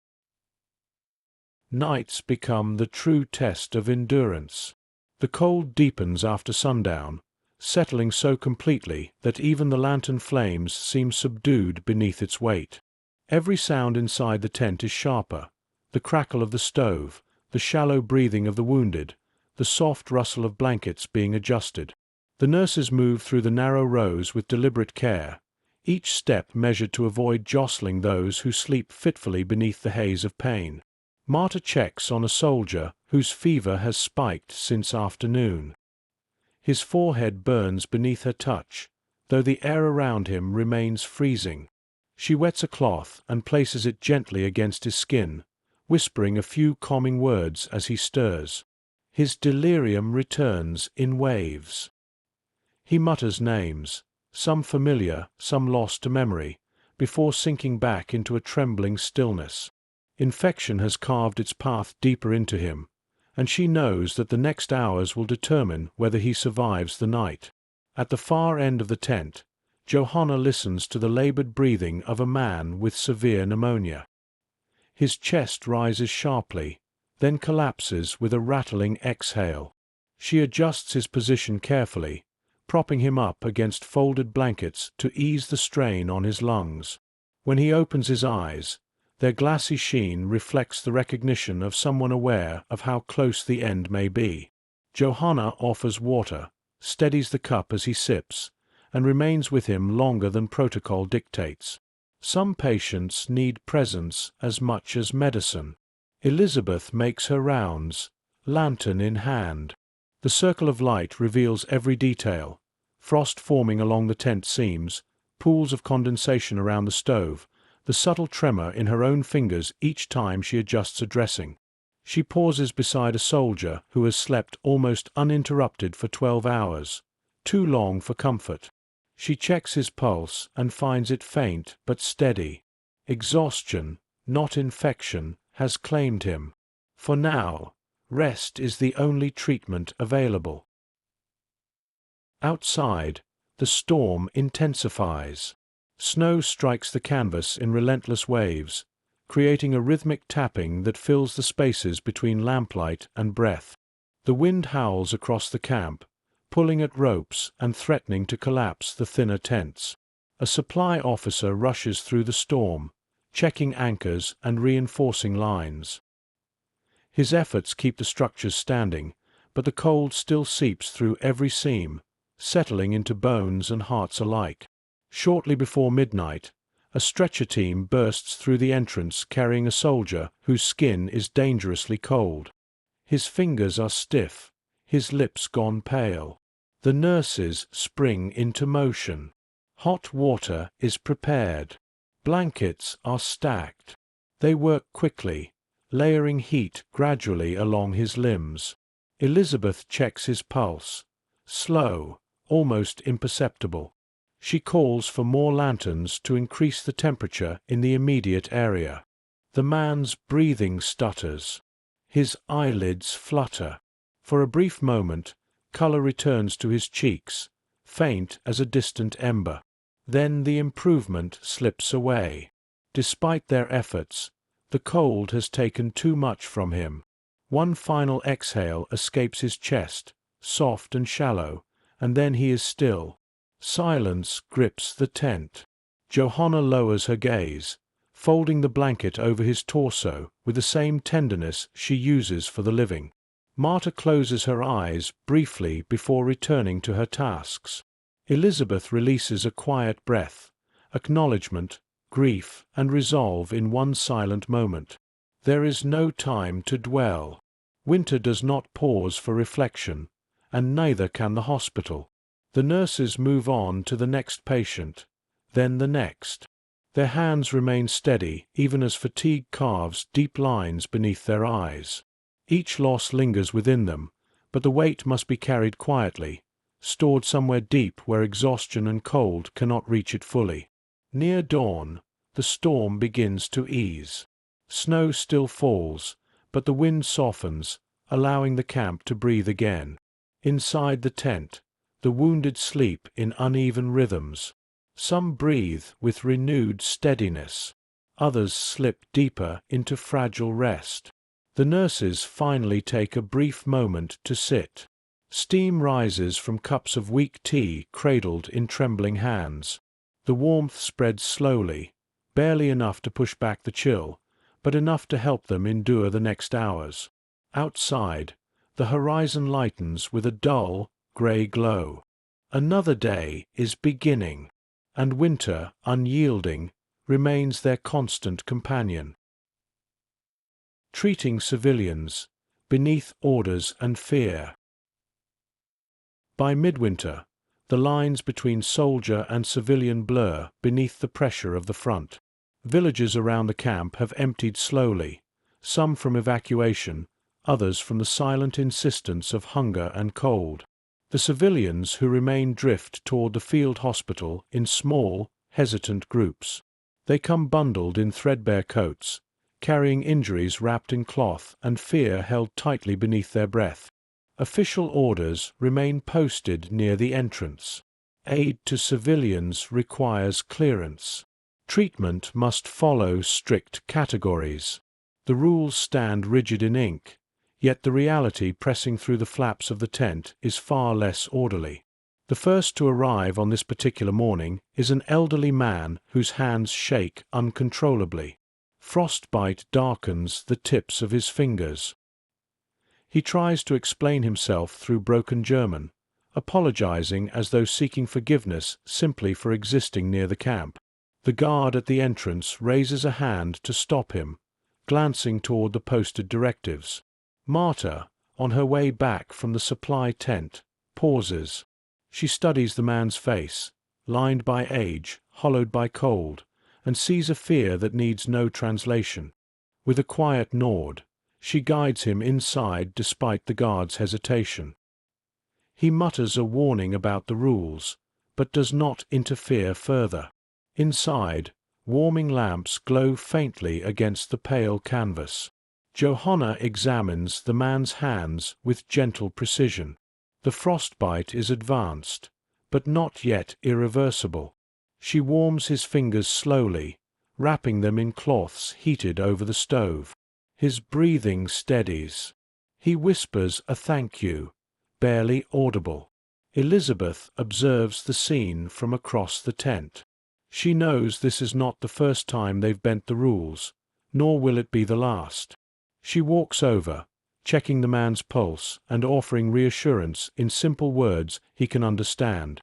Nights become the true test of endurance. The cold deepens after sundown, settling so completely that even the lantern flames seem subdued beneath its weight. Every sound inside the tent is sharper: the crackle of the stove, the shallow breathing of the wounded, the soft rustle of blankets being adjusted. The nurses move through the narrow rows with deliberate care, each step measured to avoid jostling those who sleep fitfully beneath the haze of pain. Marta checks on a soldier whose fever has spiked since afternoon. His forehead burns beneath her touch, though the air around him remains freezing. She wets a cloth and places it gently against his skin, whispering a few calming words as he stirs. His delirium returns in waves. He mutters names, some familiar, some lost to memory, before sinking back into a trembling stillness. Infection has carved its path deeper into him, and she knows that the next hours will determine whether he survives the night. At the far end of the tent, Johanna listens to the labored breathing of a man with severe pneumonia. His chest rises sharply, then collapses with a rattling exhale. She adjusts his position carefully, propping him up against folded blankets to ease the strain on his lungs. When he opens his eyes, their glassy sheen reflects the recognition of someone aware of how close the end may be. Johanna offers water, steadies the cup as he sips, and remains with him longer than protocol dictates. Some patients need presence as much as medicine. Elizabeth makes her rounds, lantern in hand. The circle of light reveals every detail: frost forming along the tent seams, pools of condensation around the stove, the subtle tremor in her own fingers each time she adjusts a dressing. She pauses beside a soldier who has slept almost uninterrupted for 12 hours, too long for comfort. She checks his pulse and finds it faint but steady. Exhaustion, not infection, has claimed him. For now, rest is the only treatment available. Outside, the storm intensifies. Snow strikes the canvas in relentless waves, creating a rhythmic tapping that fills the spaces between lamplight and breath. The wind howls across the camp, pulling at ropes and threatening to collapse the thinner tents. A supply officer rushes through the storm, checking anchors and reinforcing lines. His efforts keep the structures standing, but the cold still seeps through every seam, settling into bones and hearts alike. Shortly before midnight, a stretcher team bursts through the entrance carrying a soldier whose skin is dangerously cold. His fingers are stiff, his lips gone pale. The nurses spring into motion. Hot water is prepared. Blankets are stacked. They work quickly, layering heat gradually along his limbs. Elizabeth checks his pulse. Slow, almost imperceptible. She calls for more lanterns to increase the temperature in the immediate area. The man's breathing stutters. His eyelids flutter. For a brief moment, color returns to his cheeks, faint as a distant ember. Then the improvement slips away. Despite their efforts, the cold has taken too much from him. One final exhale escapes his chest, soft and shallow, and then he is still. Silence grips the tent. Johanna lowers her gaze, folding the blanket over his torso with the same tenderness she uses for the living. Marta closes her eyes briefly before returning to her tasks. Elizabeth releases a quiet breath, acknowledgement, grief, and resolve in one silent moment. There is no time to dwell. Winter does not pause for reflection, and neither can the hospital. The nurses move on to the next patient, then the next. Their hands remain steady even as fatigue carves deep lines beneath their eyes. Each loss lingers within them, but the weight must be carried quietly, stored somewhere deep where exhaustion and cold cannot reach it fully. Near dawn, the storm begins to ease. Snow still falls, but the wind softens, allowing the camp to breathe again. Inside the tent, the wounded sleep in uneven rhythms. Some breathe with renewed steadiness. Others slip deeper into fragile rest. The nurses finally take a brief moment to sit. Steam rises from cups of weak tea cradled in trembling hands. The warmth spreads slowly, barely enough to push back the chill, but enough to help them endure the next hours. Outside, the horizon lightens with a dull, grey glow. Another day is beginning, and winter, unyielding, remains their constant companion. Treating civilians, beneath orders and fear. By midwinter, the lines between soldier and civilian blur beneath the pressure of the front. Villages around the camp have emptied slowly, some from evacuation, others from the silent insistence of hunger and cold. The civilians who remain drift toward the field hospital in small, hesitant groups. They come bundled in threadbare coats, carrying injuries wrapped in cloth and fear held tightly beneath their breath. Official orders remain posted near the entrance. Aid to civilians requires clearance. Treatment must follow strict categories. The rules stand rigid in ink, yet the reality pressing through the flaps of the tent is far less orderly. The first to arrive on this particular morning is an elderly man whose hands shake uncontrollably. Frostbite darkens the tips of his fingers. He tries to explain himself through broken German, apologizing as though seeking forgiveness simply for existing near the camp. The guard at the entrance raises a hand to stop him, glancing toward the posted directives. Marta, on her way back from the supply tent, pauses. She studies the man's face, lined by age, hollowed by cold, and sees a fear that needs no translation. With a quiet nod, she guides him inside despite the guard's hesitation. He mutters a warning about the rules, but does not interfere further. Inside, warming lamps glow faintly against the pale canvas. Johanna examines the man's hands with gentle precision. The frostbite is advanced, but not yet irreversible. She warms his fingers slowly, wrapping them in cloths heated over the stove. His breathing steadies. He whispers a thank you, barely audible. Elizabeth observes the scene from across the tent. She knows this is not the first time they've bent the rules, nor will it be the last. She walks over, checking the man's pulse and offering reassurance in simple words he can understand.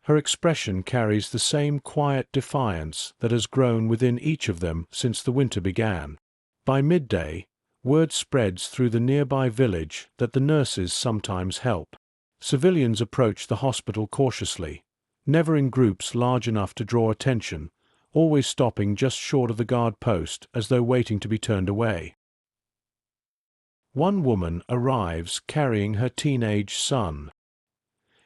Her expression carries the same quiet defiance that has grown within each of them since the winter began. By midday, word spreads through the nearby village that the nurses sometimes help. Civilians approach the hospital cautiously, never in groups large enough to draw attention, always stopping just short of the guard post as though waiting to be turned away. One woman arrives carrying her teenage son.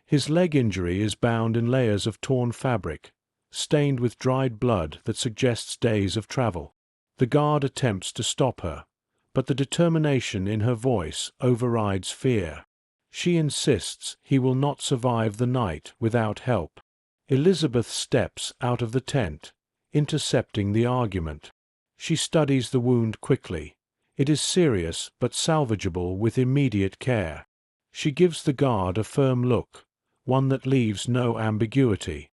His leg injury is bound in layers of torn fabric, stained with dried blood that suggests days of travel. The guard attempts to stop her, but the determination in her voice overrides fear. She insists he will not survive the night without help. Elizabeth steps out of the tent, intercepting the argument. She studies the wound quickly. It is serious but salvageable with immediate care. She gives the guard a firm look, one that leaves no ambiguity.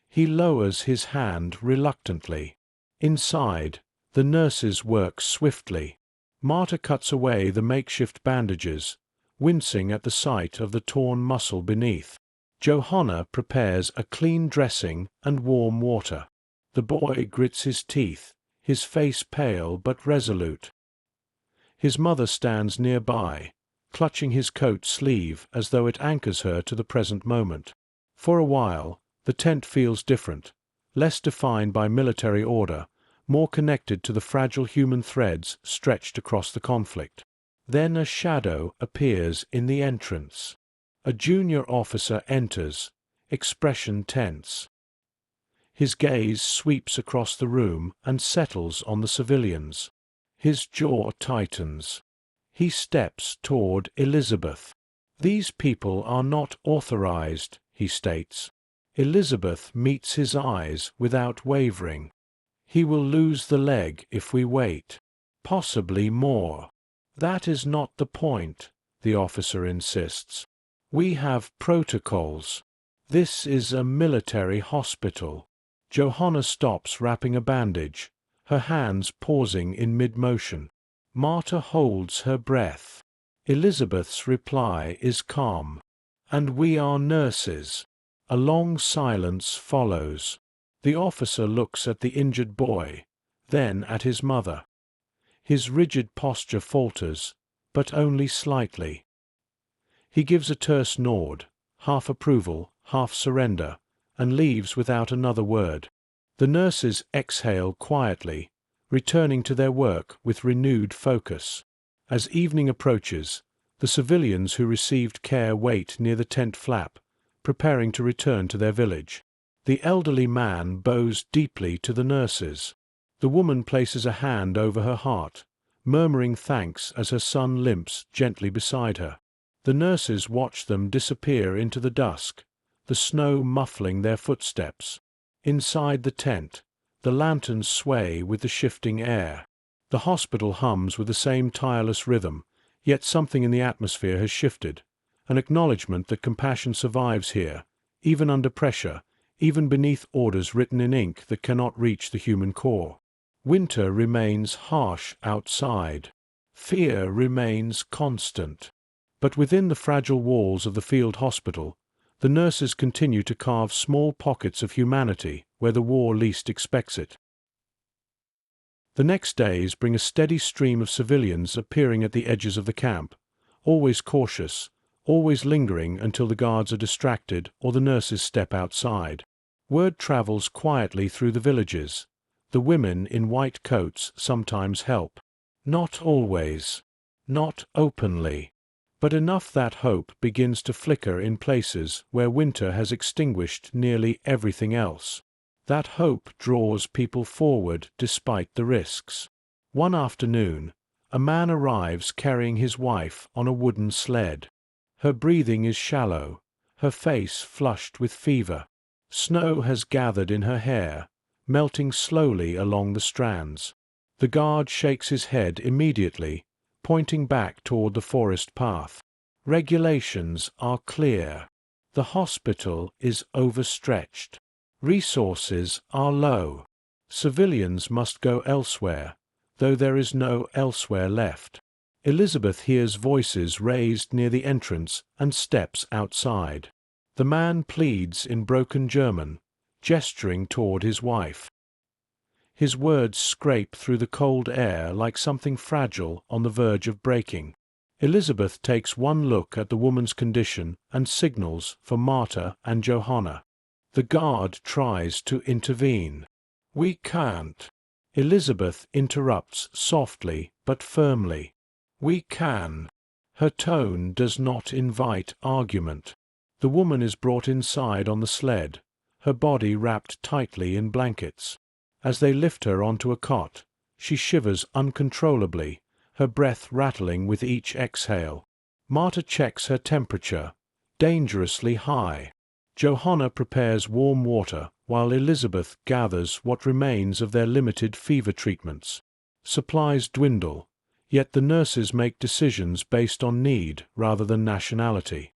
He lowers his hand reluctantly. Inside, the nurses work swiftly. Marta cuts away the makeshift bandages, wincing at the sight of the torn muscle beneath. Johanna prepares a clean dressing and warm water. The boy grits his teeth, his face pale but resolute. His mother stands nearby, clutching his coat sleeve as though it anchors her to the present moment. For a while, the tent feels different, less defined by military order, more connected to the fragile human threads stretched across the conflict. Then a shadow appears in the entrance. A junior officer enters, expression tense. His gaze sweeps across the room and settles on the civilians. His jaw tightens. He steps toward Elizabeth. "These people are not authorized," he states. Elizabeth meets his eyes without wavering. "He will lose the leg if we wait. Possibly more." "That is not the point," the officer insists. "We have protocols. This is a military hospital." Johanna stops wrapping a bandage, her hands pausing in mid-motion. Marta holds her breath. Elizabeth's reply is calm. "And we are nurses." A long silence follows. The officer looks at the injured boy, then at his mother. His rigid posture falters, but only slightly. He gives a terse nod, half approval, half surrender, and leaves without another word. The nurses exhale quietly, returning to their work with renewed focus. As evening approaches, the civilians who received care wait near the tent flap, preparing to return to their village. The elderly man bows deeply to the nurses. The woman places a hand over her heart, murmuring thanks as her son limps gently beside her. The nurses watch them disappear into the dusk, the snow muffling their footsteps. Inside the tent, the lanterns sway with the shifting air. The hospital hums with the same tireless rhythm, yet something in the atmosphere has shifted, an acknowledgement that compassion survives here, even under pressure, even beneath orders written in ink that cannot reach the human core. Winter remains harsh outside. Fear remains constant. But within the fragile walls of the field hospital, the nurses continue to carve small pockets of humanity where the war least expects it. The next days bring a steady stream of civilians appearing at the edges of the camp, always cautious, always lingering until the guards are distracted or the nurses step outside. Word travels quietly through the villages. The women in white coats sometimes help. Not always. Not openly. But enough that hope begins to flicker in places where winter has extinguished nearly everything else. That hope draws people forward despite the risks. One afternoon, a man arrives carrying his wife on a wooden sled. Her breathing is shallow, her face flushed with fever. Snow has gathered in her hair, melting slowly along the strands. The guard shakes his head immediately, pointing back toward the forest path. Regulations are clear. The hospital is overstretched. Resources are low. Civilians must go elsewhere, though there is no elsewhere left. Elizabeth hears voices raised near the entrance and steps outside. The man pleads in broken German, gesturing toward his wife. His words scrape through the cold air like something fragile on the verge of breaking. Elizabeth takes one look at the woman's condition and signals for Marta and Johanna. The guard tries to intervene. "We can't." Elizabeth interrupts softly but firmly. "We can." Her tone does not invite argument. The woman is brought inside on the sled, her body wrapped tightly in blankets. As they lift her onto a cot, she shivers uncontrollably, her breath rattling with each exhale. Marta checks her temperature, dangerously high. Johanna prepares warm water while Elizabeth gathers what remains of their limited fever treatments. Supplies dwindle, yet the nurses make decisions based on need rather than nationality.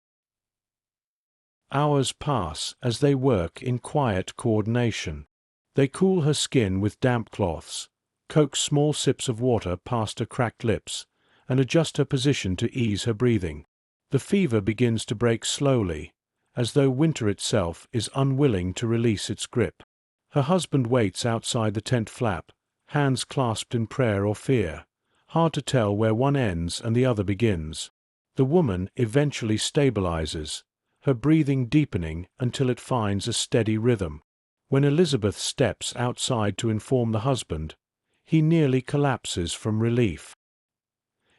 Hours pass as they work in quiet coordination. They cool her skin with damp cloths, coax small sips of water past her cracked lips, and adjust her position to ease her breathing. The fever begins to break slowly, as though winter itself is unwilling to release its grip. Her husband waits outside the tent flap, hands clasped in prayer or fear, hard to tell where one ends and the other begins. The woman eventually stabilizes, her breathing deepening until it finds a steady rhythm. When Elizabeth steps outside to inform the husband, he nearly collapses from relief.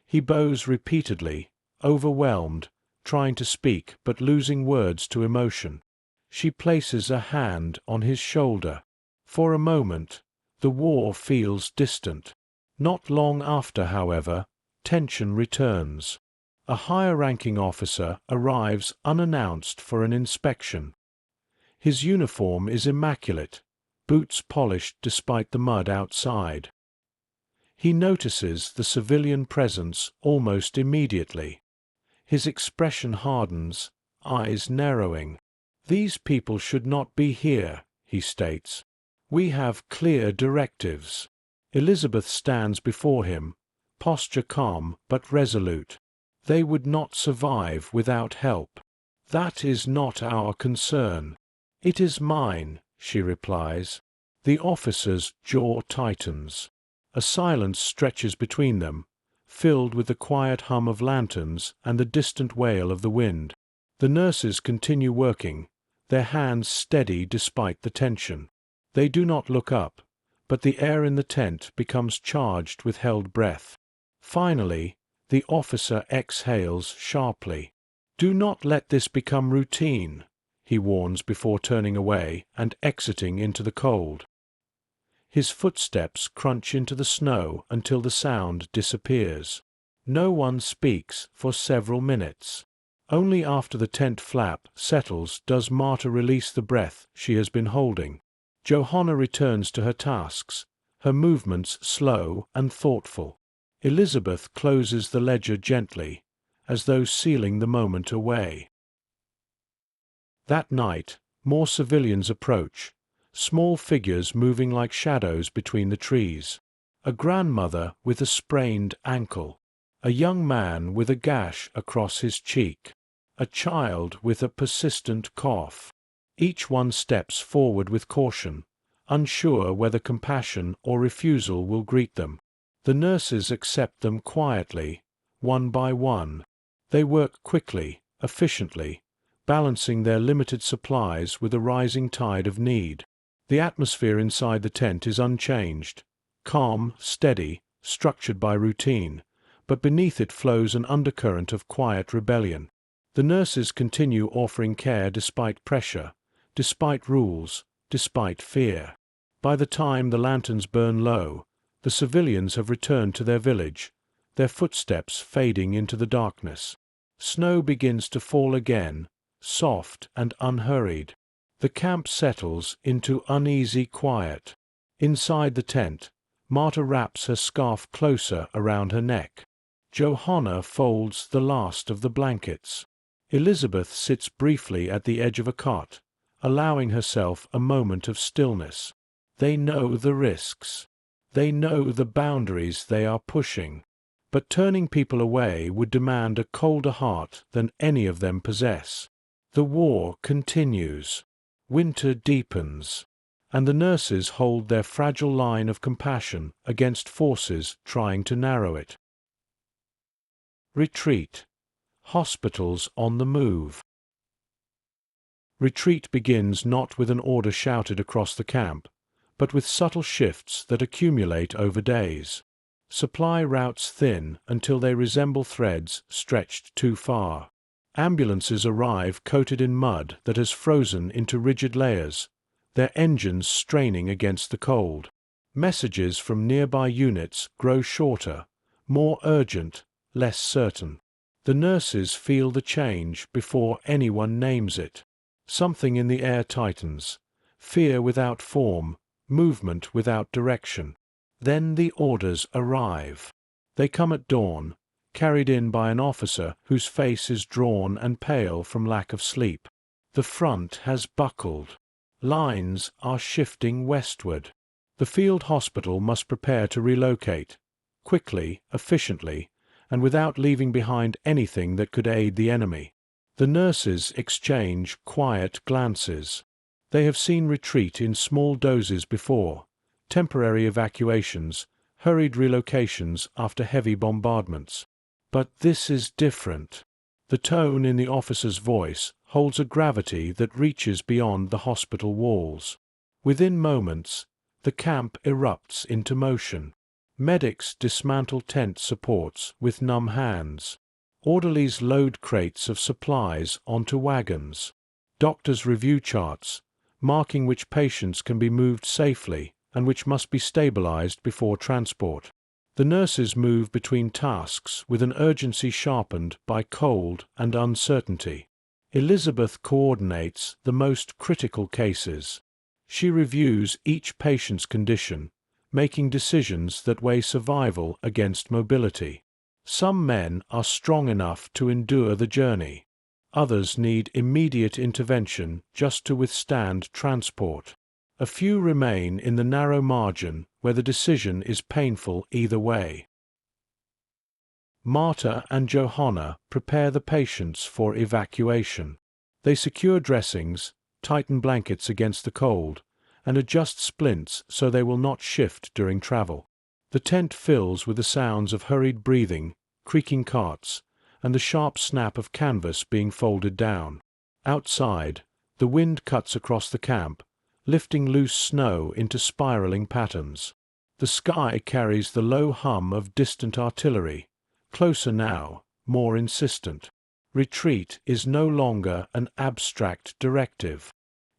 He bows repeatedly, overwhelmed, trying to speak but losing words to emotion. She places a hand on his shoulder. For a moment, the war feels distant. Not long after, however, tension returns. A higher-ranking officer arrives unannounced for an inspection. His uniform is immaculate, boots polished despite the mud outside. He notices the civilian presence almost immediately. His expression hardens, eyes narrowing. "These people should not be here," he states. "We have clear directives." Elizabeth stands before him, posture calm but resolute. "They would not survive without help. That is not our concern." "It is mine," she replies. The officer's jaw tightens. A silence stretches between them, filled with the quiet hum of lanterns and the distant wail of the wind. The nurses continue working, their hands steady despite the tension. They do not look up, but the air in the tent becomes charged with held breath. Finally, the officer exhales sharply. "Do not let this become routine," he warns before turning away and exiting into the cold. His footsteps crunch into the snow until the sound disappears. No one speaks for several minutes. Only after the tent flap settles does Marta release the breath she has been holding. Johanna returns to her tasks, her movements slow and thoughtful. Elizabeth closes the ledger gently, as though sealing the moment away. That night, more civilians approach, small figures moving like shadows between the trees. A grandmother with a sprained ankle, a young man with a gash across his cheek, a child with a persistent cough. Each one steps forward with caution, unsure whether compassion or refusal will greet them. The nurses accept them quietly, one by one. They work quickly, efficiently, balancing their limited supplies with a rising tide of need. The atmosphere inside the tent is unchanged, calm, steady, structured by routine, but beneath it flows an undercurrent of quiet rebellion. The nurses continue offering care despite pressure, despite rules, despite fear. By the time the lanterns burn low, the civilians have returned to their village, their footsteps fading into the darkness. Snow begins to fall again, soft and unhurried. The camp settles into uneasy quiet. Inside the tent, Marta wraps her scarf closer around her neck. Johanna folds the last of the blankets. Elizabeth sits briefly at the edge of a cot, allowing herself a moment of stillness. They know the risks. They know the boundaries they are pushing. But turning people away would demand a colder heart than any of them possess. The war continues. Winter deepens, and the nurses hold their fragile line of compassion against forces trying to narrow it. Retreat. Hospitals on the move. Retreat begins not with an order shouted across the camp, but with subtle shifts that accumulate over days. Supply routes thin until they resemble threads stretched too far. Ambulances arrive coated in mud that has frozen into rigid layers, their engines straining against the cold. Messages from nearby units grow shorter, more urgent, less certain. The nurses feel the change before anyone names it. Something in the air tightens, fear without form, movement without direction. Then the orders arrive. They come at dawn, carried in by an officer whose face is drawn and pale from lack of sleep. The front has buckled. Lines are shifting westward. The field hospital must prepare to relocate, quickly, efficiently, and without leaving behind anything that could aid the enemy. The nurses exchange quiet glances. They have seen retreat in small doses before, temporary evacuations, hurried relocations after heavy bombardments. But this is different. The tone in the officer's voice holds a gravity that reaches beyond the hospital walls. Within moments, the camp erupts into motion. Medics dismantle tent supports with numb hands. Orderlies load crates of supplies onto wagons. Doctors review charts, marking which patients can be moved safely and which must be stabilized before transport. The nurses move between tasks with an urgency sharpened by cold and uncertainty. Elizabeth coordinates the most critical cases. She reviews each patient's condition, making decisions that weigh survival against mobility. Some men are strong enough to endure the journey. Others need immediate intervention just to withstand transport. A few remain in the narrow margin where the decision is painful either way. Marta and Johanna prepare the patients for evacuation. They secure dressings, tighten blankets against the cold, and adjust splints so they will not shift during travel. The tent fills with the sounds of hurried breathing, creaking carts, and the sharp snap of canvas being folded down. Outside, the wind cuts across the camp, lifting loose snow into spiraling patterns. The sky carries the low hum of distant artillery, closer now, more insistent. Retreat is no longer an abstract directive.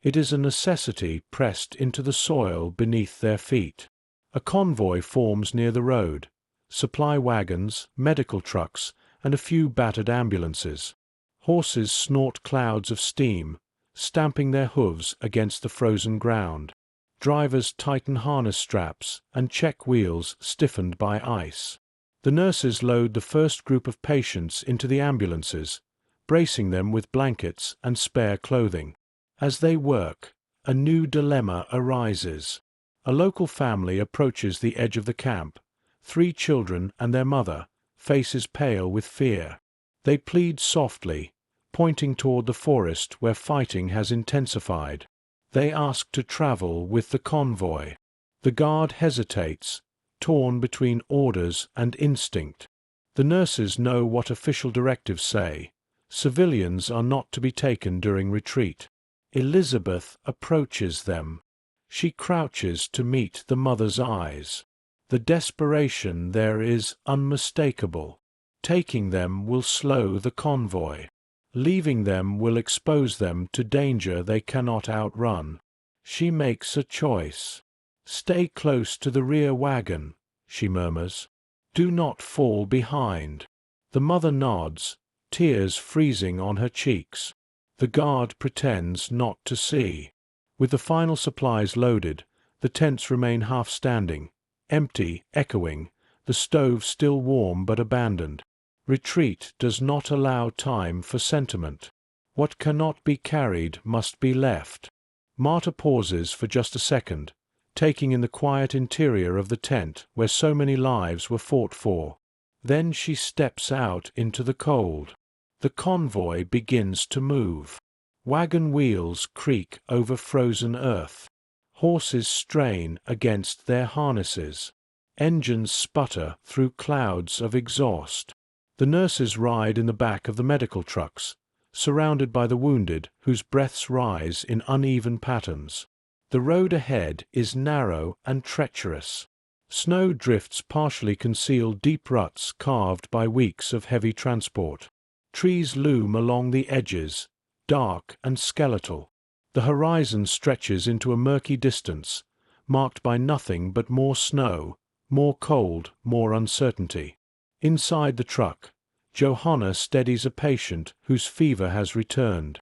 It is a necessity pressed into the soil beneath their feet. A convoy forms near the road, supply wagons, medical trucks, and a few battered ambulances. Horses snort clouds of steam, stamping their hooves against the frozen ground. Drivers tighten harness straps and check wheels stiffened by ice. The nurses load the first group of patients into the ambulances, bracing them with blankets and spare clothing. As they work, a new dilemma arises. A local family approaches the edge of the camp. 3 children and their mother, faces pale with fear. They plead softly, pointing toward the forest where fighting has intensified. They ask to travel with the convoy. The guard hesitates, torn between orders and instinct. The nurses know what official directives say. Civilians are not to be taken during retreat. Elizabeth approaches them. She crouches to meet the mother's eyes. The desperation there is unmistakable. Taking them will slow the convoy. Leaving them will expose them to danger they cannot outrun. She makes a choice. "Stay close to the rear wagon," she murmurs. "Do not fall behind." The mother nods, tears freezing on her cheeks. The guard pretends not to see. With the final supplies loaded, the tents remain half standing, empty, echoing, the stove still warm but abandoned. Retreat does not allow time for sentiment. What cannot be carried must be left. Marta pauses for just a second, taking in the quiet interior of the tent where so many lives were fought for. Then she steps out into the cold. The convoy begins to move. Wagon wheels creak over frozen earth. Horses strain against their harnesses. Engines sputter through clouds of exhaust. The nurses ride in the back of the medical trucks, surrounded by the wounded whose breaths rise in uneven patterns. The road ahead is narrow and treacherous. Snow drifts partially conceal deep ruts carved by weeks of heavy transport. Trees loom along the edges, dark and skeletal. The horizon stretches into a murky distance, marked by nothing but more snow, more cold, more uncertainty. Inside the truck, Johanna steadies a patient whose fever has returned.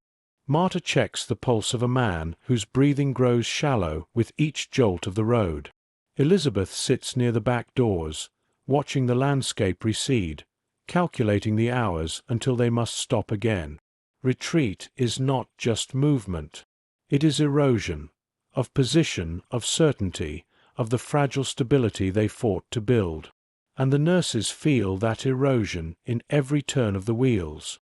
Marta checks the pulse of a man whose breathing grows shallow with each jolt of the road. Elizabeth sits near the back doors, watching the landscape recede, calculating the hours until they must stop again. Retreat is not just movement. It is erosion, of position, of certainty, of the fragile stability they fought to build. And the nurses feel that erosion in every turn of the wheels.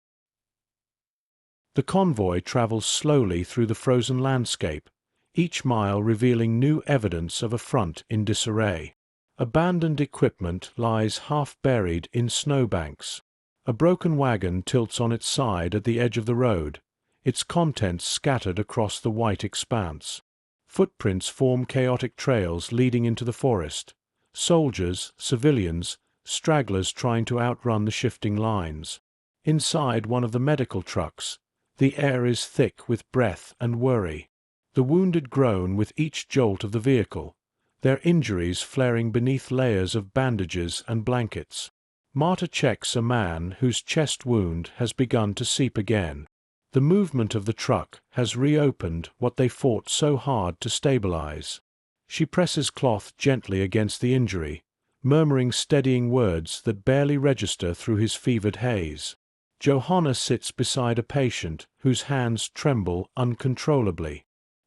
The convoy travels slowly through the frozen landscape, each mile revealing new evidence of a front in disarray. Abandoned equipment lies half buried in snowbanks. A broken wagon tilts on its side at the edge of the road, its contents scattered across the white expanse. Footprints form chaotic trails leading into the forest. Soldiers, civilians, stragglers trying to outrun the shifting lines. Inside one of the medical trucks, the air is thick with breath and worry. The wounded groan with each jolt of the vehicle, their injuries flaring beneath layers of bandages and blankets. Marta checks a man whose chest wound has begun to seep again. The movement of the truck has reopened what they fought so hard to stabilize. She presses cloth gently against the injury, murmuring steadying words that barely register through his fevered haze. Johanna sits beside a patient whose hands tremble uncontrollably.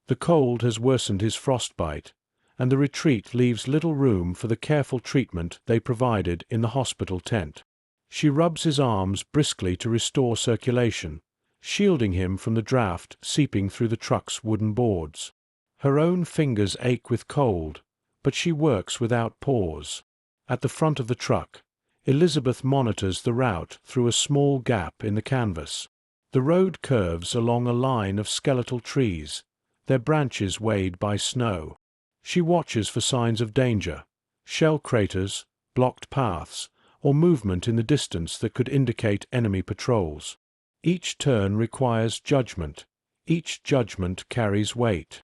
The cold has worsened his frostbite, and the retreat leaves little room for the careful treatment they provided in the hospital tent. She rubs his arms briskly to restore circulation, shielding him from the draft seeping through the truck's wooden boards. Her own fingers ache with cold, but she works without pause. At the front of the truck, Elizabeth monitors the route through a small gap in the canvas. The road curves along a line of skeletal trees, their branches weighed by snow. She watches for signs of danger, shell craters, blocked paths, or movement in the distance that could indicate enemy patrols. Each turn requires judgment, Each judgment carries weight.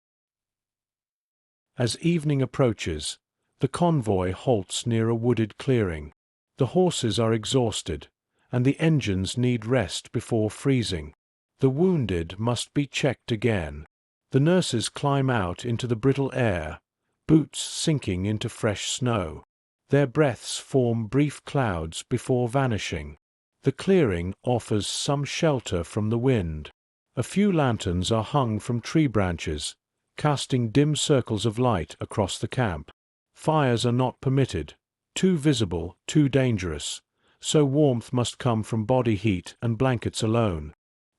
As evening approaches, the convoy halts near a wooded clearing. The horses are exhausted, and the engines need rest before freezing. The wounded must be checked again. The nurses climb out into the brittle air, boots sinking into fresh snow. Their breaths form brief clouds before vanishing. The clearing offers some shelter from the wind. A few lanterns are hung from tree branches, casting dim circles of light across the camp. Fires are not permitted, too visible, too dangerous, so warmth must come from body heat and blankets alone.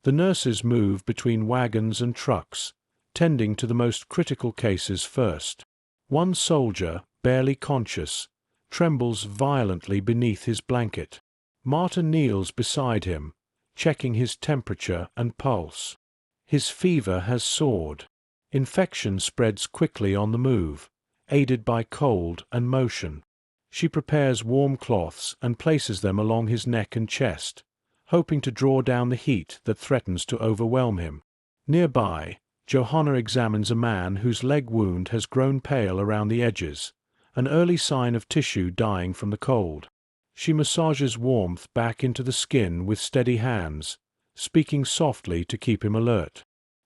The nurses move between wagons and trucks, tending to the most critical cases first. One soldier, barely conscious, trembles violently beneath his blanket. Marta kneels beside him, checking his temperature and pulse. His fever has soared. Infection spreads quickly on the move, aided by cold and motion. She prepares warm cloths and places them along his neck and chest, hoping to draw down the heat that threatens to overwhelm him. Nearby, Johanna examines a man whose leg wound has grown pale around the edges, an early sign of tissue dying from the cold. She massages warmth back into the skin with steady hands, speaking softly to keep him alert.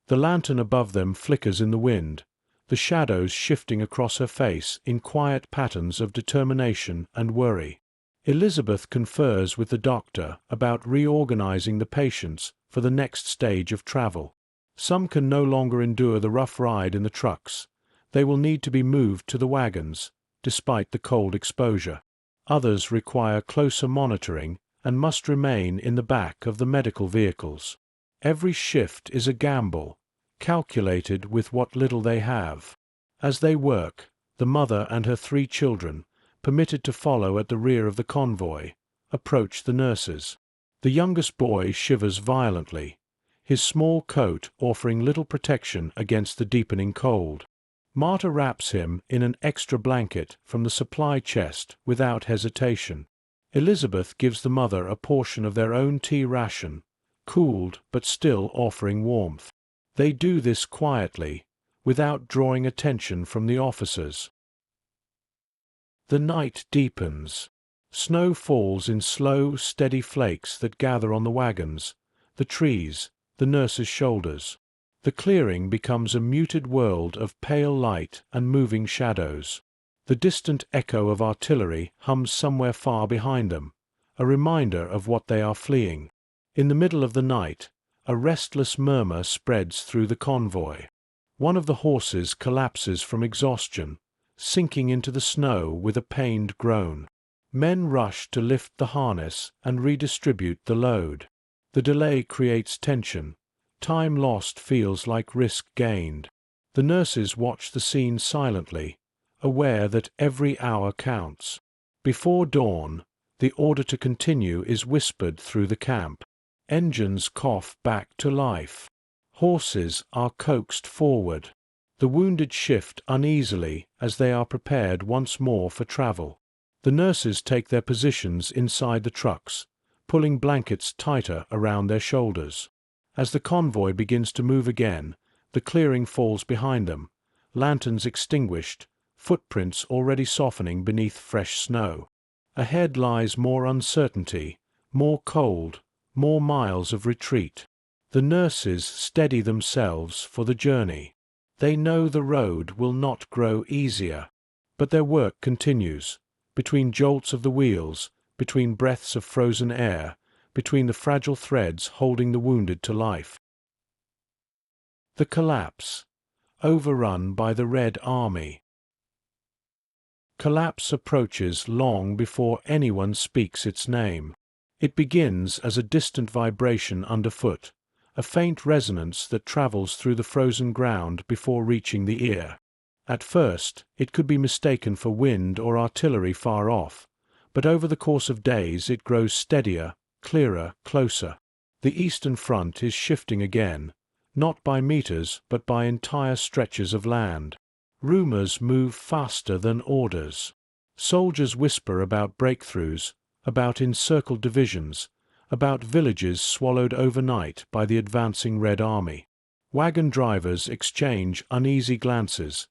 The lantern above them flickers in the wind, the shadows shifting across her face in quiet patterns of determination and worry. Elizabeth confers with the doctor about reorganizing the patients for the next stage of travel. Some can no longer endure the rough ride in the trucks. They will need to be moved to the wagons, despite the cold exposure. Others require closer monitoring and must remain in the back of the medical vehicles. Every shift is a gamble, calculated with what little they have. As they work, the mother and her 3 children, permitted to follow at the rear of the convoy, approach the nurses. The youngest boy shivers violently, his small coat offering little protection against the deepening cold. Marta wraps him in an extra blanket from the supply chest without hesitation. Elizabeth gives the mother a portion of their own tea ration, cooled but still offering warmth. They do this quietly, without drawing attention from the officers. The night deepens. Snow falls in slow, steady flakes that gather on the wagons, the trees, the nurses' shoulders. The clearing becomes a muted world of pale light and moving shadows. The distant echo of artillery hums somewhere far behind them, a reminder of what they are fleeing. In the middle of the night, a restless murmur spreads through the convoy. One of the horses collapses from exhaustion, sinking into the snow with a pained groan. Men rush to lift the harness and redistribute the load. The delay creates tension. Time lost feels like risk gained. The nurses watch the scene silently, aware that every hour counts. Before dawn, the order to continue is whispered through the camp. Engines cough back to life. Horses are coaxed forward. The wounded shift uneasily as they are prepared once more for travel. The nurses take their positions inside the trucks, pulling blankets tighter around their shoulders. As the convoy begins to move again, the clearing falls behind them, lanterns extinguished, footprints already softening beneath fresh snow. Ahead lies more uncertainty, more cold, more miles of retreat. The nurses steady themselves for the journey. They know the road will not grow easier, but their work continues, between jolts of the wheels, between breaths of frozen air, between the fragile threads holding the wounded to life. The collapse, overrun by the Red Army. Collapse approaches long before anyone speaks its name. It begins as a distant vibration underfoot, a faint resonance that travels through the frozen ground before reaching the ear. At first, it could be mistaken for wind or artillery far off, but over the course of days it grows steadier, clearer, closer. The Eastern Front is shifting again, not by meters but by entire stretches of land. Rumors move faster than orders. Soldiers whisper about breakthroughs, about encircled divisions, about villages swallowed overnight by the advancing Red Army. Wagon drivers exchange uneasy glances,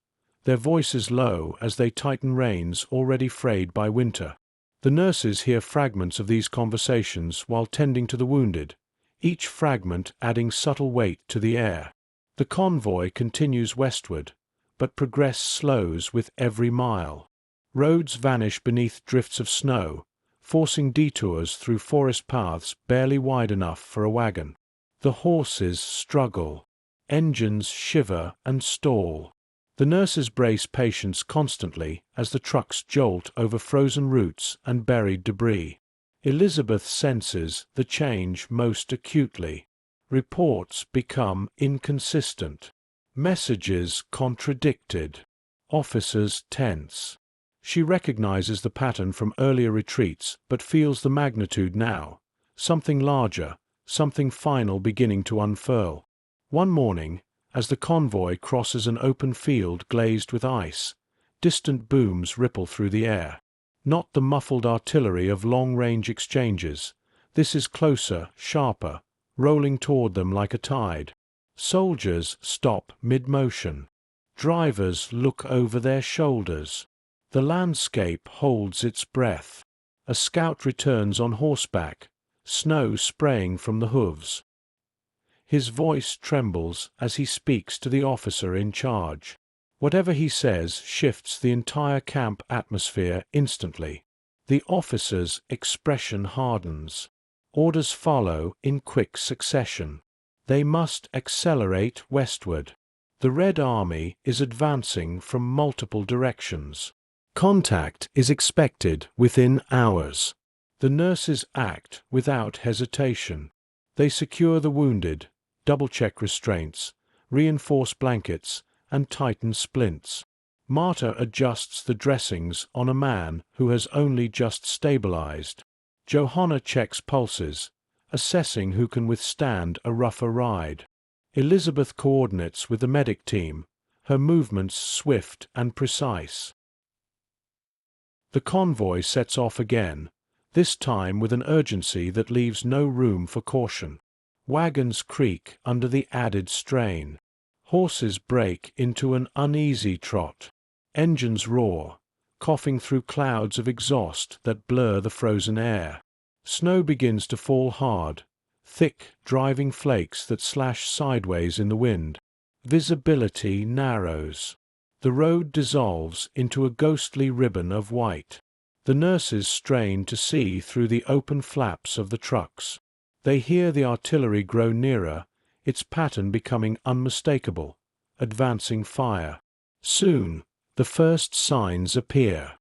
their voices low as they tighten reins already frayed by winter. The nurses hear fragments of these conversations while tending to the wounded, each fragment adding subtle weight to the air. The convoy continues westward, but progress slows with every mile. Roads vanish beneath drifts of snow, forcing detours through forest paths barely wide enough for a wagon. The horses struggle. Engines shiver and stall. The nurses brace patience constantly as the trucks jolt over frozen roots and buried debris. Elizabeth senses the change most acutely. Reports become inconsistent. Messages contradicted. Officers tense. She recognizes the pattern from earlier retreats but feels the magnitude now. Something larger, something final beginning to unfurl. One morning, as the convoy crosses an open field glazed with ice, distant booms ripple through the air. Not the muffled artillery of long-range exchanges. This is closer, sharper, rolling toward them like a tide. Soldiers stop mid-motion. Drivers look over their shoulders. The landscape holds its breath. A scout returns on horseback, snow spraying from the hooves. His voice trembles as he speaks to the officer in charge. Whatever he says shifts the entire camp atmosphere instantly. The officer's expression hardens. Orders follow in quick succession. They must accelerate westward. The Red Army is advancing from multiple directions. Contact is expected within hours. The nurses act without hesitation. They secure the wounded, double-check restraints, reinforce blankets, and tighten splints. Marta adjusts the dressings on a man who has only just stabilized. Johanna checks pulses, assessing who can withstand a rougher ride. Elizabeth coordinates with the medic team, her movements swift and precise. The convoy sets off again, this time with an urgency that leaves no room for caution. Wagons creak under the added strain. Horses break into an uneasy trot. Engines roar, coughing through clouds of exhaust that blur the frozen air. Snow begins to fall hard, thick, driving flakes that slash sideways in the wind. Visibility narrows. The road dissolves into a ghostly ribbon of white. The nurses strain to see through the open flaps of the trucks. They hear the artillery grow nearer, its pattern becoming unmistakable, advancing fire. Soon, the first signs appear.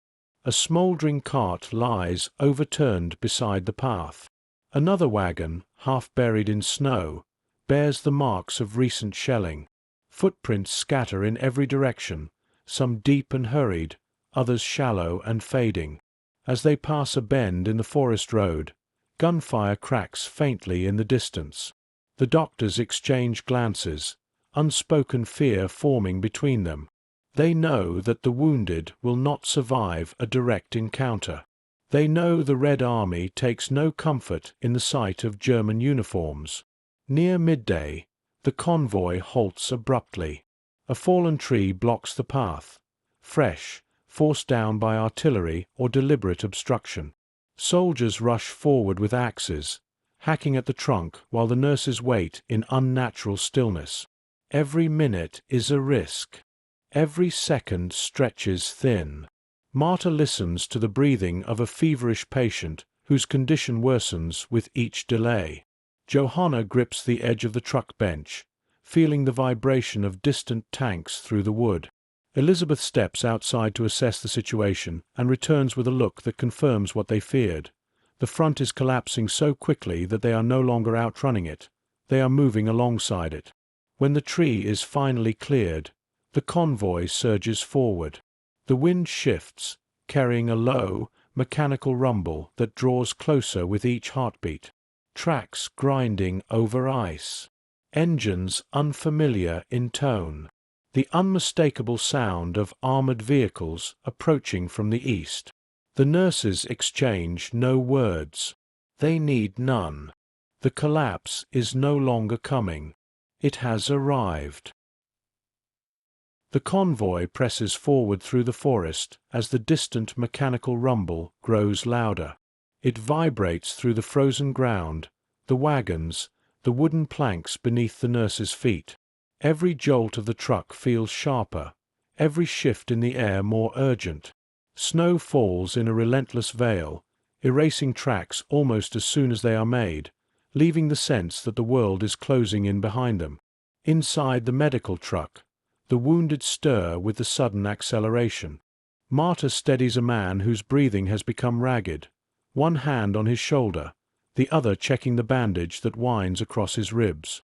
A smoldering cart lies overturned beside the path. Another wagon, half buried in snow, bears the marks of recent shelling. Footprints scatter in every direction, some deep and hurried, others shallow and fading. As they pass a bend in the forest road, gunfire cracks faintly in the distance. The doctors exchange glances, unspoken fear forming between them. They know that the wounded will not survive a direct encounter. They know the Red Army takes no comfort in the sight of German uniforms. Near midday, the convoy halts abruptly. A fallen tree blocks the path, fresh, forced down by artillery or deliberate obstruction. Soldiers rush forward with axes, hacking at the trunk while the nurses wait in unnatural stillness. Every minute is a risk. Every second stretches thin. Marta listens to the breathing of a feverish patient whose condition worsens with each delay. Johanna grips the edge of the truck bench, feeling the vibration of distant tanks through the wood. Elizabeth steps outside to assess the situation and returns with a look that confirms what they feared. The front is collapsing so quickly that they are no longer outrunning it. They are moving alongside it. When the tree is finally cleared, the convoy surges forward. The wind shifts, carrying a low, mechanical rumble that draws closer with each heartbeat. Tracks grinding over ice. Engines unfamiliar in tone. The unmistakable sound of armored vehicles approaching from the east. The nurses exchange no words. They need none. The collapse is no longer coming. It has arrived. The convoy presses forward through the forest as the distant mechanical rumble grows louder. It vibrates through the frozen ground, the wagons, the wooden planks beneath the nurses' feet. Every jolt of the truck feels sharper, every shift in the air more urgent. Snow falls in a relentless veil, erasing tracks almost as soon as they are made, leaving the sense that the world is closing in behind them. Inside the medical truck, the wounded stir with the sudden acceleration. Marta steadies a man whose breathing has become ragged, one hand on his shoulder, the other checking the bandage that winds across his ribs.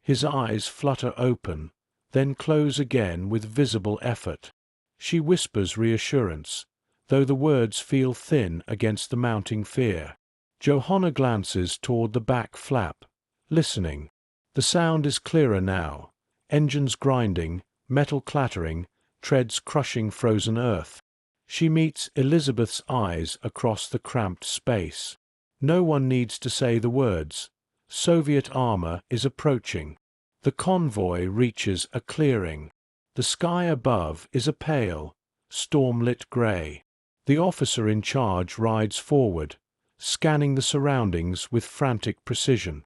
His eyes flutter open, then close again with visible effort. She whispers reassurance, though the words feel thin against the mounting fear. Johanna glances toward the back flap, listening. The sound is clearer now. Engines grinding, metal clattering, treads crushing frozen earth. She meets Elizabeth's eyes across the cramped space. No one needs to say the words. Soviet armor is approaching. The convoy reaches a clearing. The sky above is a pale, storm-lit gray. The officer in charge rides forward, scanning the surroundings with frantic precision.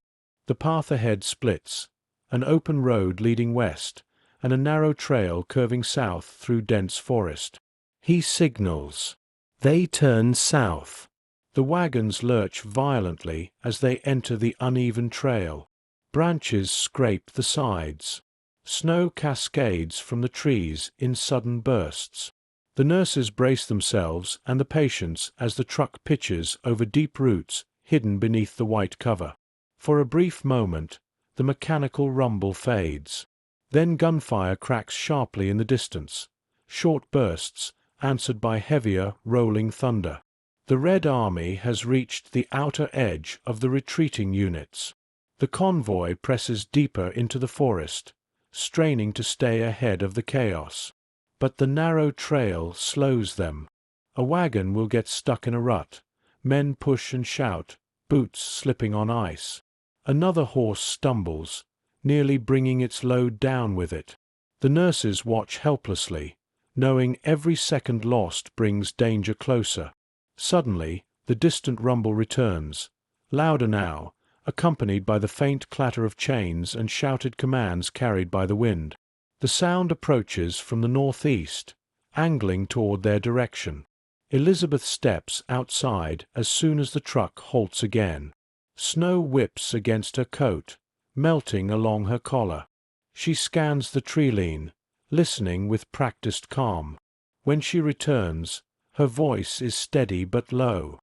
The path ahead splits, an open road leading west, and a narrow trail curving south through dense forest. He signals. They turn south. The wagons lurch violently as they enter the uneven trail. Branches scrape the sides. Snow cascades from the trees in sudden bursts. The nurses brace themselves and the patients as the truck pitches over deep roots hidden beneath the white cover. For a brief moment, the mechanical rumble fades. Then gunfire cracks sharply in the distance, short bursts answered by heavier, rolling thunder. The Red Army has reached the outer edge of the retreating units. The convoy presses deeper into the forest, straining to stay ahead of the chaos. But the narrow trail slows them. A wagon will get stuck in a rut. Men push and shout, boots slipping on ice. Another horse stumbles, nearly bringing its load down with it. The nurses watch helplessly, knowing every second lost brings danger closer. Suddenly, the distant rumble returns, louder now, accompanied by the faint clatter of chains and shouted commands carried by the wind. The sound approaches from the northeast, angling toward their direction. Elizabeth steps outside as soon as the truck halts again. Snow whips against her coat, melting along her collar. She scans the tree-line, listening with practiced calm. When she returns, her voice is steady but low.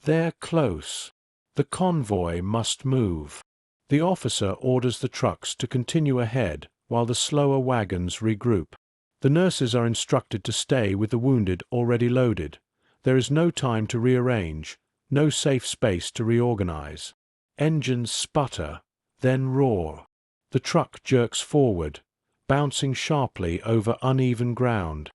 They're close. The convoy must move. The officer orders the trucks to continue ahead while the slower wagons regroup. The nurses are instructed to stay with the wounded already loaded. There is no time to rearrange, no safe space to reorganize. Engines sputter, then roar. The truck jerks forward, bouncing sharply over uneven ground.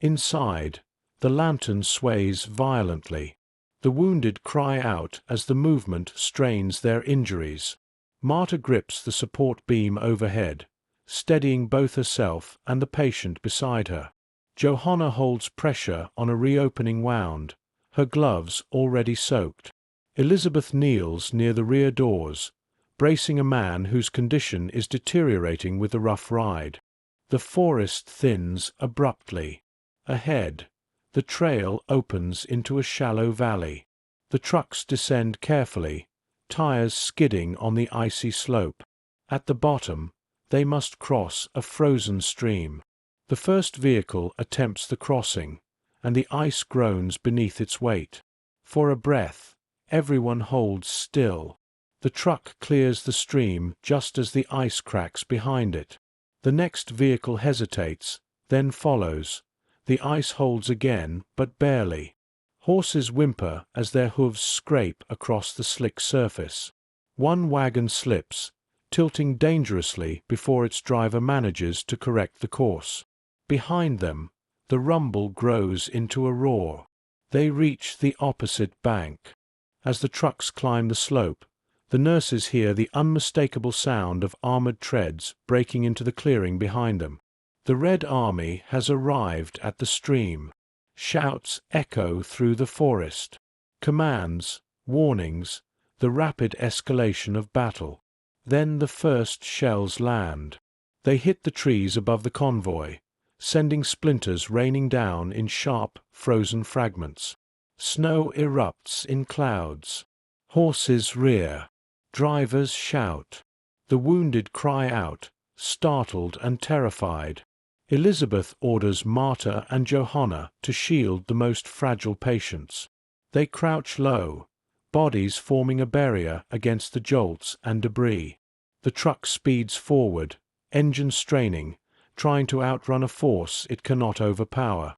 Inside, the lantern sways violently. The wounded cry out as the movement strains their injuries. Marta grips the support beam overhead, steadying both herself and the patient beside her. Johanna holds pressure on a reopening wound, her gloves already soaked. Elizabeth kneels near the rear doors, bracing a man whose condition is deteriorating with the rough ride. The forest thins abruptly. Ahead, the trail opens into a shallow valley. The trucks descend carefully, tires skidding on the icy slope. At the bottom, they must cross a frozen stream. The first vehicle attempts the crossing, and the ice groans beneath its weight. For a breath, everyone holds still. The truck clears the stream just as the ice cracks behind it. The next vehicle hesitates, then follows. The ice holds again, but barely. Horses whimper as their hooves scrape across the slick surface. One wagon slips, tilting dangerously before its driver manages to correct the course. Behind them, the rumble grows into a roar. They reach the opposite bank. As the trucks climb the slope, The nurses hear the unmistakable sound of armored treads breaking into the clearing behind them. The Red Army has arrived at the stream. Shouts echo through the forest. Commands, warnings, the rapid escalation of battle. Then the first shells land. They hit the trees above the convoy, sending splinters raining down in sharp, frozen fragments. Snow erupts in clouds. Horses rear. Drivers shout. The wounded cry out, startled and terrified. Elizabeth orders Marta and Johanna to shield the most fragile patients. They crouch low, bodies forming a barrier against the jolts and debris. The truck speeds forward, engine straining, trying to outrun a force it cannot overpower.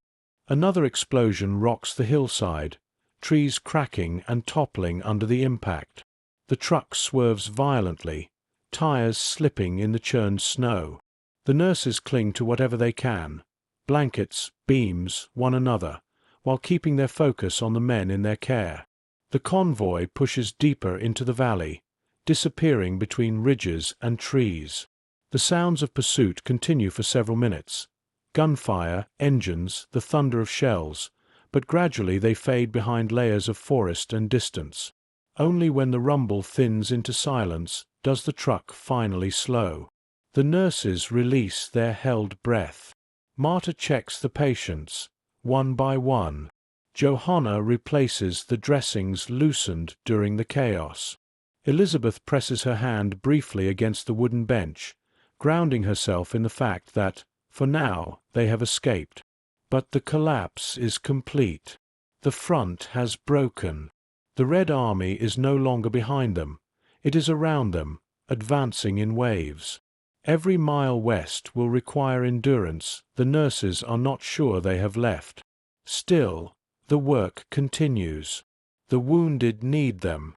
Another explosion rocks the hillside, trees cracking and toppling under the impact. The truck swerves violently, tires slipping in the churned snow. The nurses cling to whatever they can, blankets, beams, one another, while keeping their focus on the men in their care. The convoy pushes deeper into the valley, disappearing between ridges and trees. The sounds of pursuit continue for several minutes. Gunfire, engines, the thunder of shells, but gradually they fade behind layers of forest and distance. Only when the rumble thins into silence does the truck finally slow. The nurses release their held breath. Marta checks the patients, one by one. Johanna replaces the dressings loosened during the chaos. Elizabeth presses her hand briefly against the wooden bench, grounding herself in the fact that, for now, they have escaped. But the collapse is complete. The front has broken. The Red Army is no longer behind them. It is around them, advancing in waves. Every mile west will require endurance the nurses are not sure they have left. Still, the work continues. The wounded need them,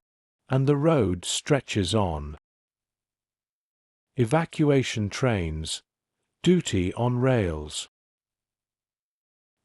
and the road stretches on. Evacuation trains. Duty on rails.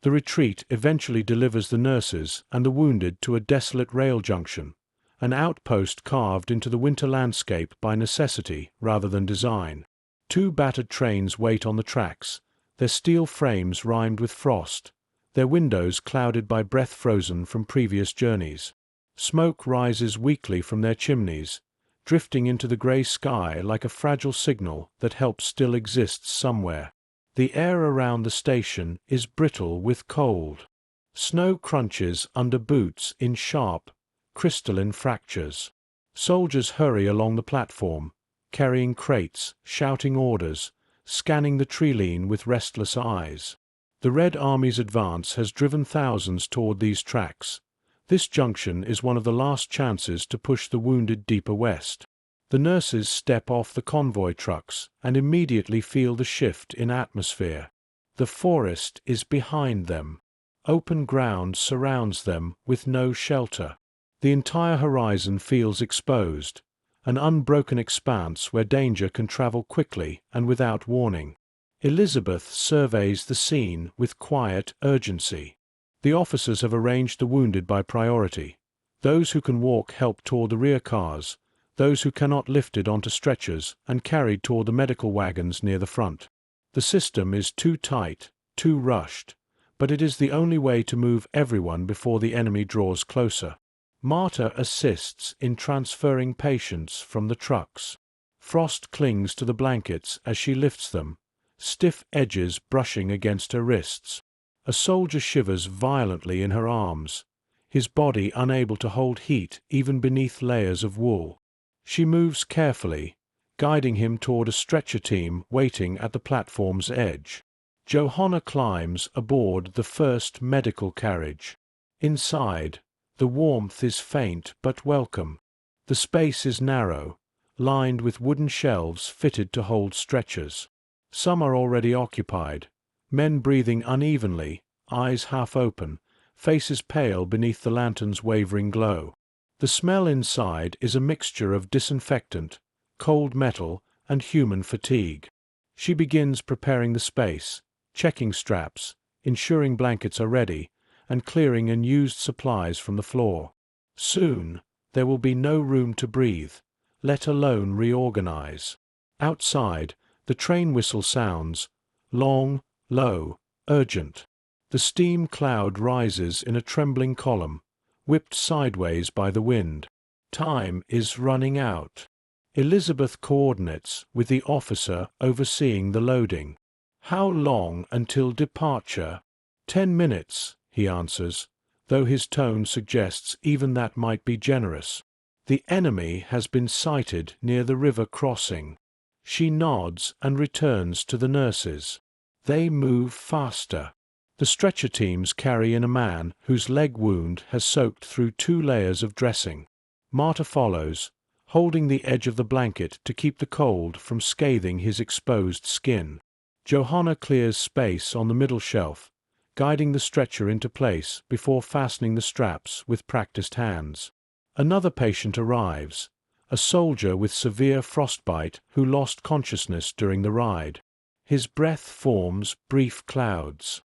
The retreat eventually delivers the nurses and the wounded to a desolate rail junction, an outpost carved into the winter landscape by necessity rather than design. Two battered trains wait on the tracks, their steel frames rimed with frost, their windows clouded by breath frozen from previous journeys. Smoke rises weakly from their chimneys, drifting into the grey sky like a fragile signal that help still exists somewhere. The air around the station is brittle with cold. Snow crunches under boots in sharp, crystalline fractures. Soldiers hurry along the platform, carrying crates, shouting orders, scanning the tree-line with restless eyes. The Red Army's advance has driven thousands toward these tracks. This junction is one of the last chances to push the wounded deeper west. The nurses step off the convoy trucks and immediately feel the shift in atmosphere. The forest is behind them. Open ground surrounds them with no shelter. The entire horizon feels exposed, an unbroken expanse where danger can travel quickly and without warning. Elizabeth surveys the scene with quiet urgency. The officers have arranged the wounded by priority. Those who can walk help toward the rear cars, those who cannot lifted onto stretchers and carried toward the medical wagons near the front. The system is too tight, too rushed, but it is the only way to move everyone before the enemy draws closer. Marta assists in transferring patients from the trucks. Frost clings to the blankets as she lifts them, stiff edges brushing against her wrists. A soldier shivers violently in her arms, his body unable to hold heat even beneath layers of wool. She moves carefully, guiding him toward a stretcher team waiting at the platform's edge. Johanna climbs aboard the first medical carriage. Inside, the warmth is faint but welcome. The space is narrow, lined with wooden shelves fitted to hold stretchers. Some are already occupied, men breathing unevenly, eyes half open, faces pale beneath the lantern's wavering glow. The smell inside is a mixture of disinfectant, cold metal, and human fatigue. She begins preparing the space, checking straps, ensuring blankets are ready, and clearing unused supplies from the floor. Soon, there will be no room to breathe, let alone reorganize. Outside, the train whistle sounds, long, low, urgent. The steam cloud rises in a trembling column, whipped sideways by the wind. Time is running out. Elizabeth coordinates with the officer overseeing the loading. How long until departure? 10 minutes, he answers, though his tone suggests even that might be generous. The enemy has been sighted near the river crossing. She nods and returns to the nurses. They move faster. The stretcher teams carry in a man whose leg wound has soaked through 2 layers of dressing. Marta follows, holding the edge of the blanket to keep the cold from scathing his exposed skin. Johanna clears space on the middle shelf, guiding the stretcher into place before fastening the straps with practiced hands. Another patient arrives, a soldier with severe frostbite who lost consciousness during the ride. His breath forms brief clouds.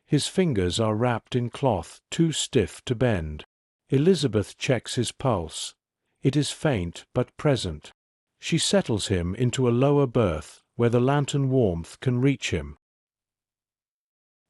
His fingers are wrapped in cloth too stiff to bend. Elizabeth checks his pulse. It is faint but present. She settles him into a lower berth where the lantern warmth can reach him.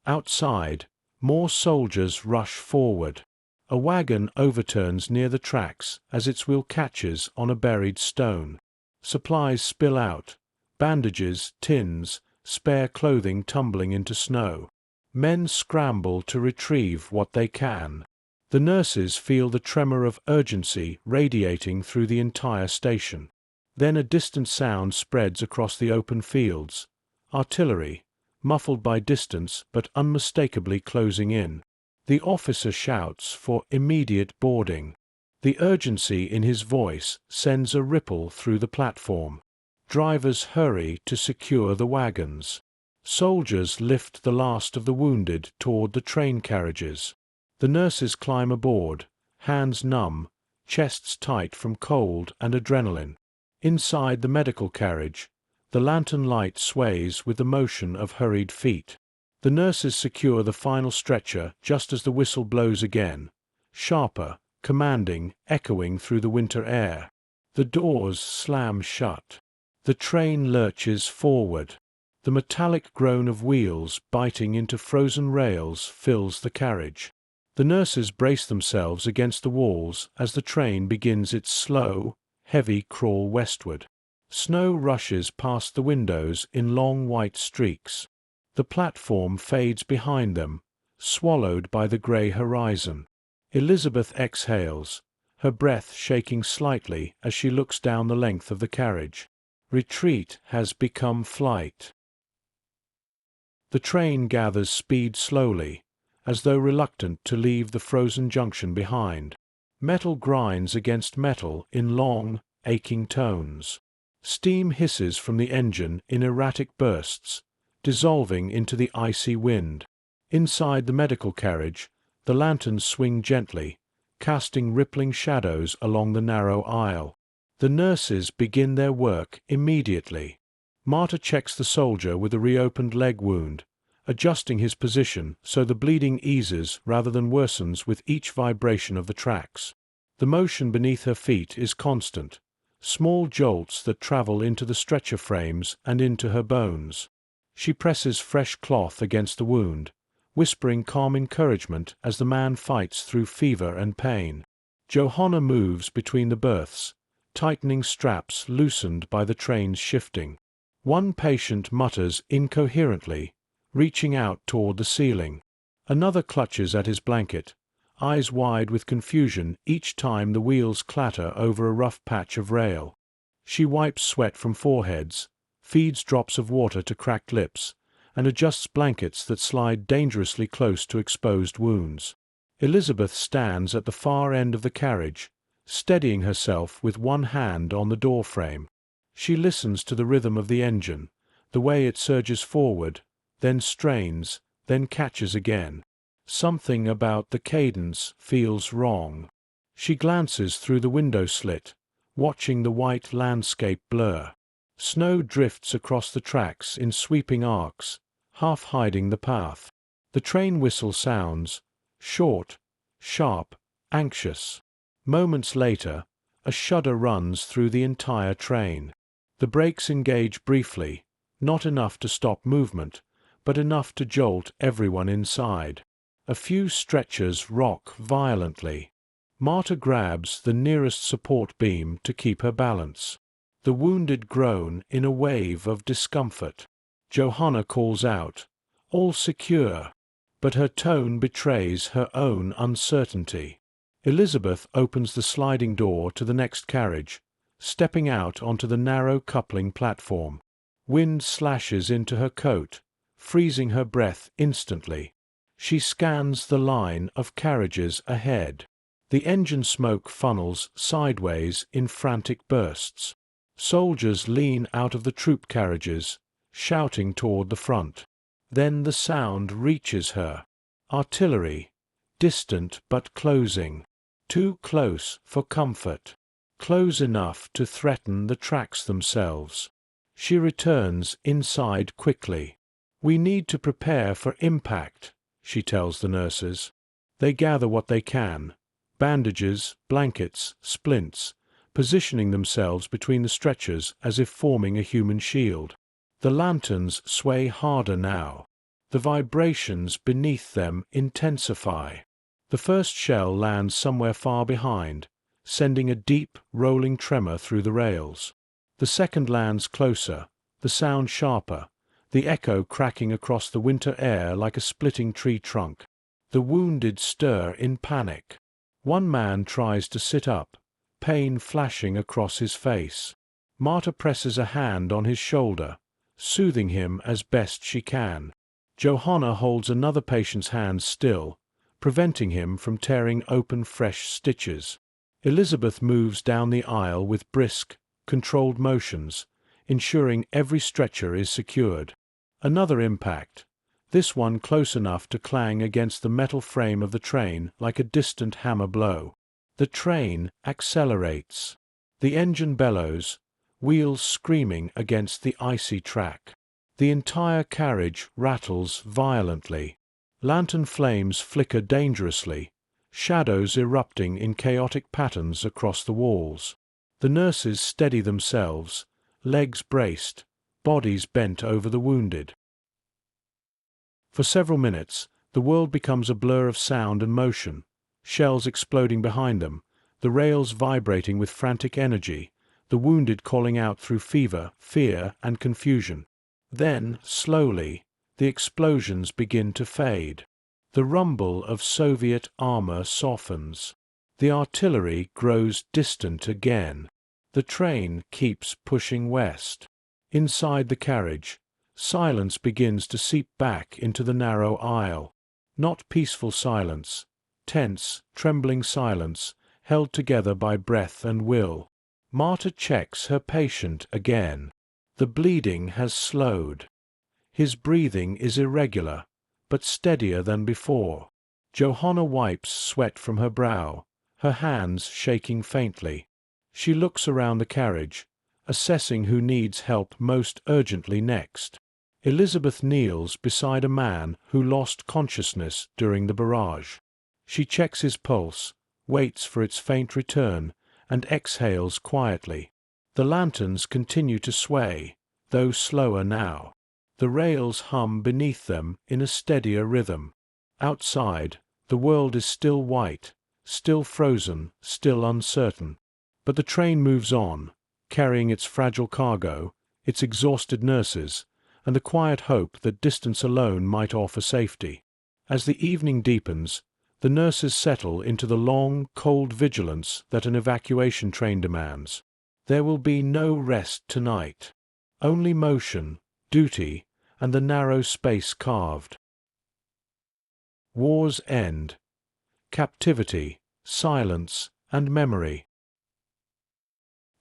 Outside, more soldiers rush forward. A wagon overturns near the tracks as its wheel catches on a buried stone. Supplies spill out, bandages, tins, spare clothing tumbling into snow. Men scramble to retrieve what they can. The nurses feel the tremor of urgency radiating through the entire station. Then a distant sound spreads across the open fields. Artillery, muffled by distance but unmistakably closing in. The officer shouts for immediate boarding. The urgency in his voice sends a ripple through the platform. Drivers hurry to secure the wagons. Soldiers lift the last of the wounded toward the train carriages. The nurses climb aboard, hands numb, chests tight from cold and adrenaline. Inside the medical carriage, the lantern light sways with the motion of hurried feet. The nurses secure the final stretcher just as the whistle blows again, sharper, commanding, echoing through the winter air. The doors slam shut. The train lurches forward. The metallic groan of wheels biting into frozen rails fills the carriage. The nurses brace themselves against the walls as the train begins its slow, heavy crawl westward. Snow rushes past the windows in long white streaks. The platform fades behind them, swallowed by the grey horizon. Elizabeth exhales, her breath shaking slightly as she looks down the length of the carriage. Retreat has become flight. The train gathers speed slowly, as though reluctant to leave the frozen junction behind. Metal grinds against metal in long, aching tones. Steam hisses from the engine in erratic bursts, dissolving into the icy wind. Inside the medical carriage, the lanterns swing gently, casting rippling shadows along the narrow aisle. The nurses begin their work immediately. Marta checks the soldier with a reopened leg wound, adjusting his position so the bleeding eases rather than worsens with each vibration of the tracks. The motion beneath her feet is constant, small jolts that travel into the stretcher frames and into her bones. She presses fresh cloth against the wound, whispering calm encouragement as the man fights through fever and pain. Johanna moves between the berths, tightening straps loosened by the train's shifting. One patient mutters incoherently, reaching out toward the ceiling. Another clutches at his blanket, eyes wide with confusion each time the wheels clatter over a rough patch of rail. She wipes sweat from foreheads, feeds drops of water to cracked lips, and adjusts blankets that slide dangerously close to exposed wounds. Elizabeth stands at the far end of the carriage, steadying herself with one hand on the doorframe. She listens to the rhythm of the engine, the way it surges forward, then strains, then catches again. Something about the cadence feels wrong. She glances through the window slit, watching the white landscape blur. Snow drifts across the tracks in sweeping arcs, half hiding the path. The train whistle sounds, short, sharp, anxious. Moments later, A shudder runs through the entire train. The brakes engage briefly, not enough to stop movement, but enough to jolt everyone inside. A few stretchers rock violently. Marta grabs the nearest support beam to keep her balance. The wounded groan in a wave of discomfort. Johanna calls out, "All secure," but her tone betrays her own uncertainty. Elizabeth opens the sliding door to the next carriage, stepping out onto the narrow coupling platform. Wind slashes into her coat, freezing her breath instantly. She scans the line of carriages ahead. The engine smoke funnels sideways in frantic bursts. Soldiers lean out of the troop carriages, shouting toward the front. Then the sound reaches her. Artillery, distant but closing. Too close for comfort. Close enough to threaten the tracks themselves. She returns inside quickly. "We need to prepare for impact," she tells the nurses. They gather what they can. Bandages, blankets, splints, positioning themselves between the stretchers as if forming a human shield. The lanterns sway harder now. The vibrations beneath them intensify. The first shell lands somewhere far behind, sending a deep, rolling tremor through the rails. The second lands closer, the sound sharper, the echo cracking across the winter air like a splitting tree trunk. The wounded stir in panic. One man tries to sit up, pain flashing across his face. Marta presses a hand on his shoulder, soothing him as best she can. Johanna holds another patient's hand still, preventing him from tearing open fresh stitches. Elizabeth moves down the aisle with brisk, controlled motions, ensuring every stretcher is secured. Another impact, this one close enough to clang against the metal frame of the train like a distant hammer blow. The train accelerates. The engine bellows, wheels screaming against the icy track. The entire carriage rattles violently. Lantern flames flicker dangerously, shadows erupting in chaotic patterns across the walls. The nurses steady themselves, legs braced, bodies bent over the wounded. For several minutes, the world becomes a blur of sound and motion, shells exploding behind them, the rails vibrating with frantic energy, the wounded calling out through fever, fear, and confusion. Then, slowly, the explosions begin to fade. The rumble of Soviet armor softens. The artillery grows distant again. The train keeps pushing west. Inside the carriage, silence begins to seep back into the narrow aisle. Not peaceful silence, tense, trembling silence, held together by breath and will. Marta checks her patient again. The bleeding has slowed. His breathing is irregular, but steadier than before. Johanna wipes sweat from her brow, her hands shaking faintly. She looks around the carriage, assessing who needs help most urgently next. Elizabeth kneels beside a man who lost consciousness during the barrage. She checks his pulse, waits for its faint return, and exhales quietly. The lanterns continue to sway, though slower now. The rails hum beneath them in a steadier rhythm. Outside, the world is still white, still frozen, still uncertain. But the train moves on, carrying its fragile cargo, its exhausted nurses, and the quiet hope that distance alone might offer safety. As the evening deepens, the nurses settle into the long, cold vigilance that an evacuation train demands. There will be no rest tonight. Only motion, duty, and the narrow space carved. War's end. Captivity, silence, and memory.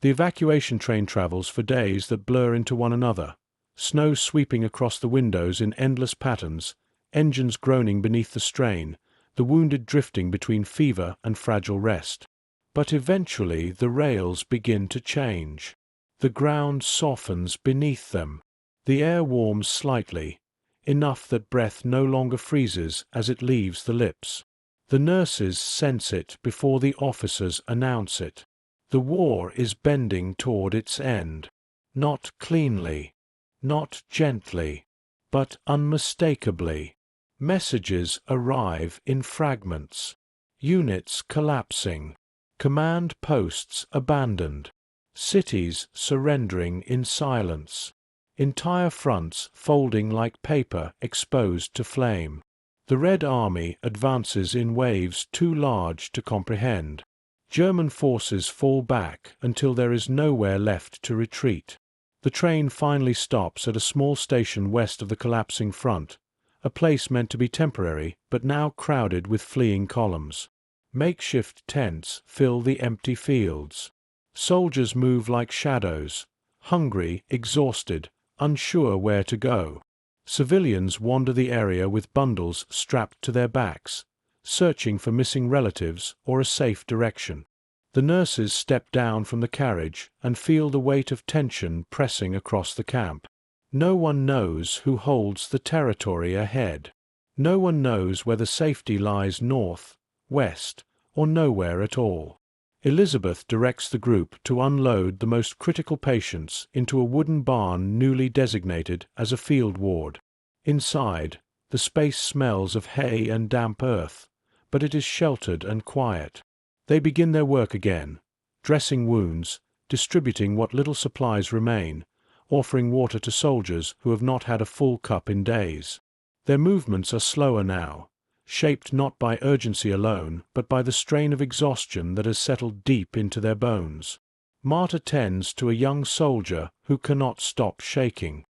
The evacuation train travels for days that blur into one another, snow sweeping across the windows in endless patterns, engines groaning beneath the strain, the wounded drifting between fever and fragile rest. But eventually the rails begin to change. The ground softens beneath them. The air warms slightly, enough that breath no longer freezes as it leaves the lips. The nurses sense it before the officers announce it. The war is bending toward its end. Not cleanly, not gently, but unmistakably. Messages arrive in fragments. Units collapsing. Command posts abandoned. Cities surrendering in silence. Entire fronts folding like paper exposed to flame. The Red Army advances in waves too large to comprehend. German forces fall back until there is nowhere left to retreat. The train finally stops at a small station west of the collapsing front, a place meant to be temporary but now crowded with fleeing columns. Makeshift tents fill the empty fields. Soldiers move like shadows, hungry, exhausted, unsure where to go. Civilians wander the area with bundles strapped to their backs, searching for missing relatives or a safe direction. The nurses step down from the carriage and feel the weight of tension pressing across the camp. No one knows who holds the territory ahead. No one knows whether safety lies north, west, or nowhere at all. Elizabeth directs the group to unload the most critical patients into a wooden barn newly designated as a field ward. Inside, the space smells of hay and damp earth, but it is sheltered and quiet. They begin their work again, dressing wounds, distributing what little supplies remain, offering water to soldiers who have not had a full cup in days. Their movements are slower now, shaped not by urgency alone, but by the strain of exhaustion that has settled deep into their bones. Marta tends to a young soldier who cannot stop shaking.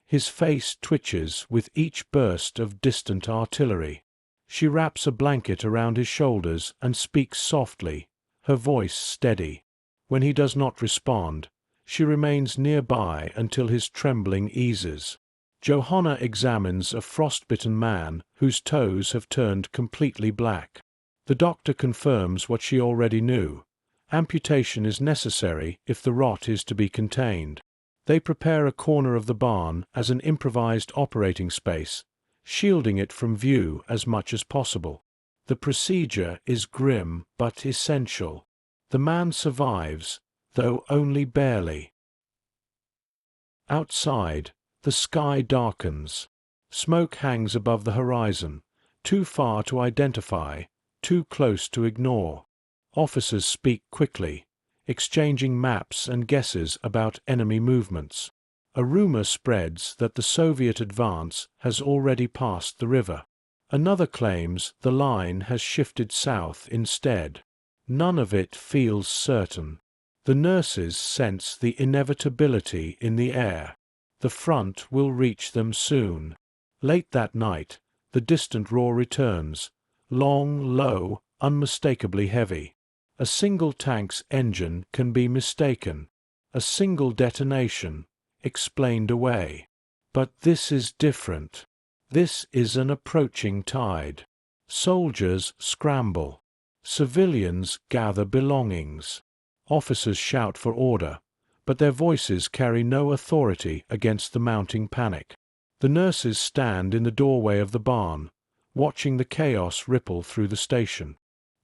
His face twitches with each burst of distant artillery. She wraps a blanket around his shoulders and speaks softly, her voice steady. When he does not respond, she remains nearby until his trembling eases. Johanna examines a frostbitten man whose toes have turned completely black. The doctor confirms what she already knew. Amputation is necessary if the rot is to be contained. They prepare a corner of the barn as an improvised operating space, shielding it from view as much as possible. The procedure is grim but essential. The man survives, though only barely. Outside, the sky darkens. Smoke hangs above the horizon, too far to identify, too close to ignore. Officers speak quickly, exchanging maps and guesses about enemy movements. A rumor spreads that the Soviet advance has already passed the river. Another claims the line has shifted south instead. None of it feels certain. The nurses sense the inevitability in the air. The front will reach them soon. Late that night, the distant roar returns, long, low, unmistakably heavy. A single tank's engine can be mistaken. A single detonation, explained away. But this is different. This is an approaching tide. Soldiers scramble. Civilians gather belongings. Officers shout for order, but their voices carry no authority against the mounting panic. The nurses stand in the doorway of the barn, watching the chaos ripple through the station.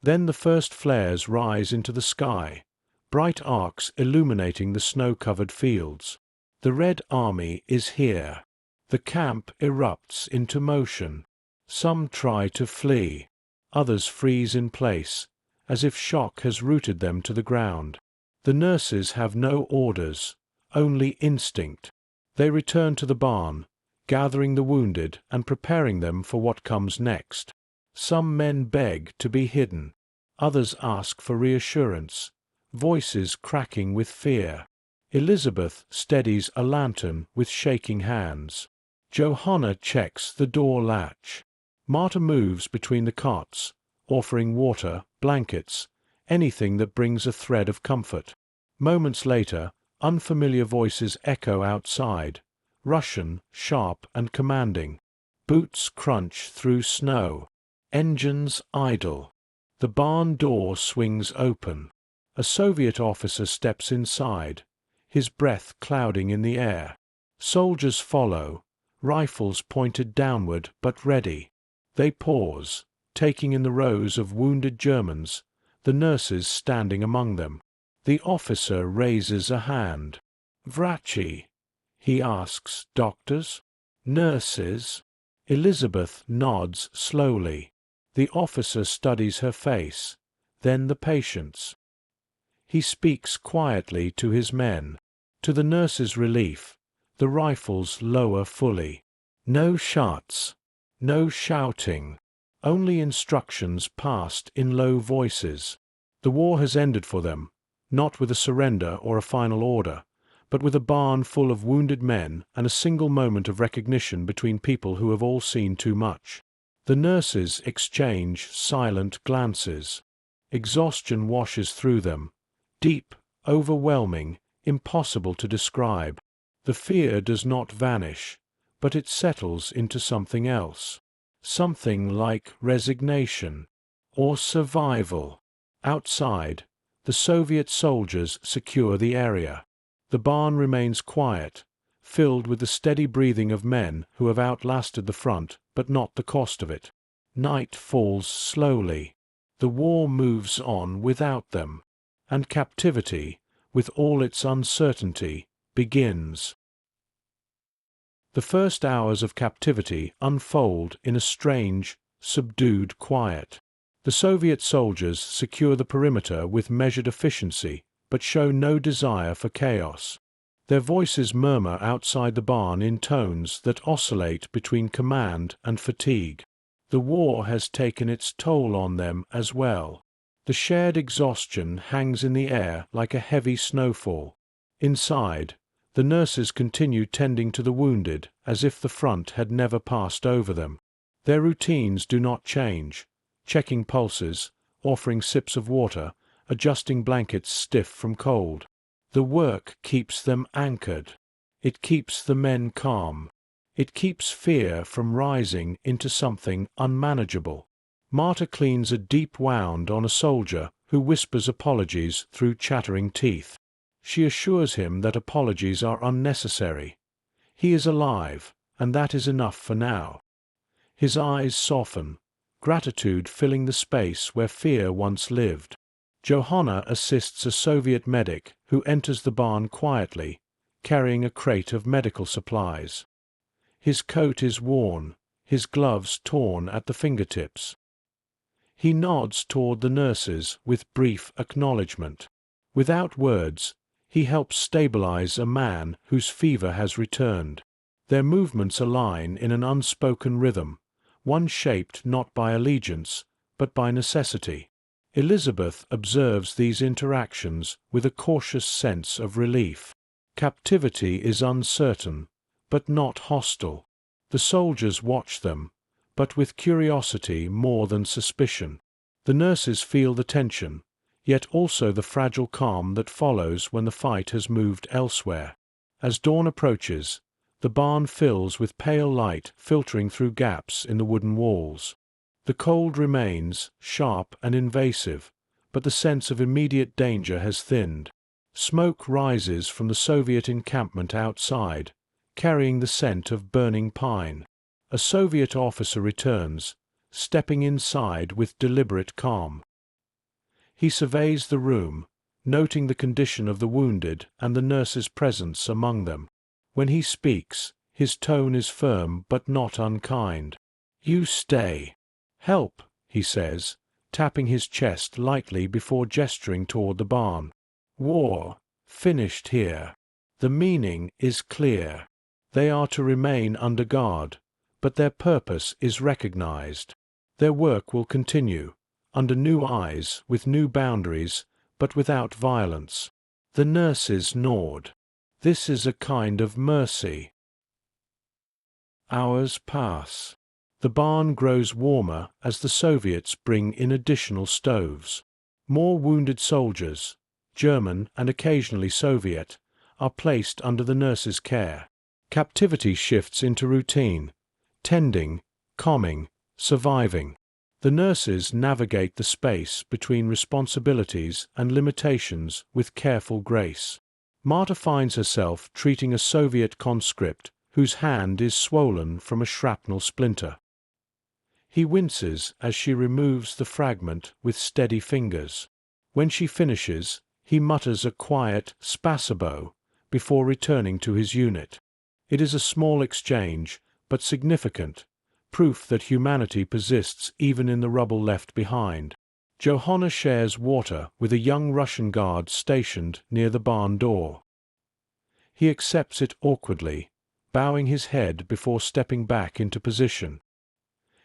Then the first flares rise into the sky, bright arcs illuminating the snow-covered fields. The Red Army is here. The camp erupts into motion. Some try to flee. Others freeze in place, as if shock has rooted them to the ground. The nurses have no orders, only instinct. They return to the barn, gathering the wounded and preparing them for what comes next. Some men beg to be hidden. Others ask for reassurance, voices cracking with fear. Elizabeth steadies a lantern with shaking hands. Johanna checks the door latch. Marta moves between the cots, offering water, blankets, anything that brings a thread of comfort. Moments later, unfamiliar voices echo outside, Russian, sharp and commanding. Boots crunch through snow. Engines idle. The barn door swings open. A Soviet officer steps inside, his breath clouding in the air. Soldiers follow, rifles pointed downward but ready. They pause, taking in the rows of wounded Germans, the nurses standing among them. The officer raises a hand. Vrachi, he asks. Doctors? Nurses? Elizabeth nods slowly. The officer studies her face, then the patient's. He speaks quietly to his men. To the nurse's relief, the rifles lower fully. No shots, no shouting, only instructions passed in low voices. The war has ended for them, not with a surrender or a final order, but with a barn full of wounded men and a single moment of recognition between people who have all seen too much. The nurses exchange silent glances. Exhaustion washes through them, deep, overwhelming, impossible to describe. The fear does not vanish, but it settles into something else. Something like resignation or survival. Outside, the Soviet soldiers secure the area. The barn remains quiet, filled with the steady breathing of men who have outlasted the front, but not the cost of it. Night falls slowly. The war moves on without them, and captivity, with all its uncertainty, begins. The first hours of captivity unfold in a strange, subdued quiet. The Soviet soldiers secure the perimeter with measured efficiency, but show no desire for chaos. Their voices murmur outside the barn in tones that oscillate between command and fatigue. The war has taken its toll on them as well. The shared exhaustion hangs in the air like a heavy snowfall. Inside, the nurses continue tending to the wounded as if the front had never passed over them. Their routines do not change, checking pulses, offering sips of water, adjusting blankets stiff from cold. The work keeps them anchored. It keeps the men calm. It keeps fear from rising into something unmanageable. Marta cleans a deep wound on a soldier who whispers apologies through chattering teeth. She assures him that apologies are unnecessary. He is alive, and that is enough for now. His eyes soften, gratitude filling the space where fear once lived. Johanna assists a Soviet medic who enters the barn quietly, carrying a crate of medical supplies. His coat is worn, his gloves torn at the fingertips. He nods toward the nurses with brief acknowledgement. Without words, he helps stabilize a man whose fever has returned. Their movements align in an unspoken rhythm, one shaped not by allegiance, but by necessity. Elizabeth observes these interactions with a cautious sense of relief. Captivity is uncertain, but not hostile. The soldiers watch them, but with curiosity more than suspicion. The nurses feel the tension, yet also the fragile calm that follows when the fight has moved elsewhere. As dawn approaches, the barn fills with pale light filtering through gaps in the wooden walls. The cold remains, sharp and invasive, but the sense of immediate danger has thinned. Smoke rises from the Soviet encampment outside, carrying the scent of burning pine. A Soviet officer returns, stepping inside with deliberate calm. He surveys the room, noting the condition of the wounded and the nurse's presence among them. When he speaks, his tone is firm but not unkind. "You stay. Help," he says, tapping his chest lightly before gesturing toward the barn. War, finished here. The meaning is clear. They are to remain under guard, but their purpose is recognized. Their work will continue, under new eyes, with new boundaries, but without violence. The nurses nod. This is a kind of mercy. Hours pass. The barn grows warmer as the Soviets bring in additional stoves. More wounded soldiers, German and occasionally Soviet, are placed under the nurses' care. Captivity shifts into routine, tending, calming, surviving. The nurses navigate the space between responsibilities and limitations with careful grace. Marta finds herself treating a Soviet conscript whose hand is swollen from a shrapnel splinter. He winces as she removes the fragment with steady fingers. When she finishes, He mutters a quiet "spasibo" before returning to his unit. It is a small exchange, but significant, proof that humanity persists even in the rubble left behind. Johanna shares water with a young Russian guard stationed near the barn door. He accepts it awkwardly, bowing his head before stepping back into position.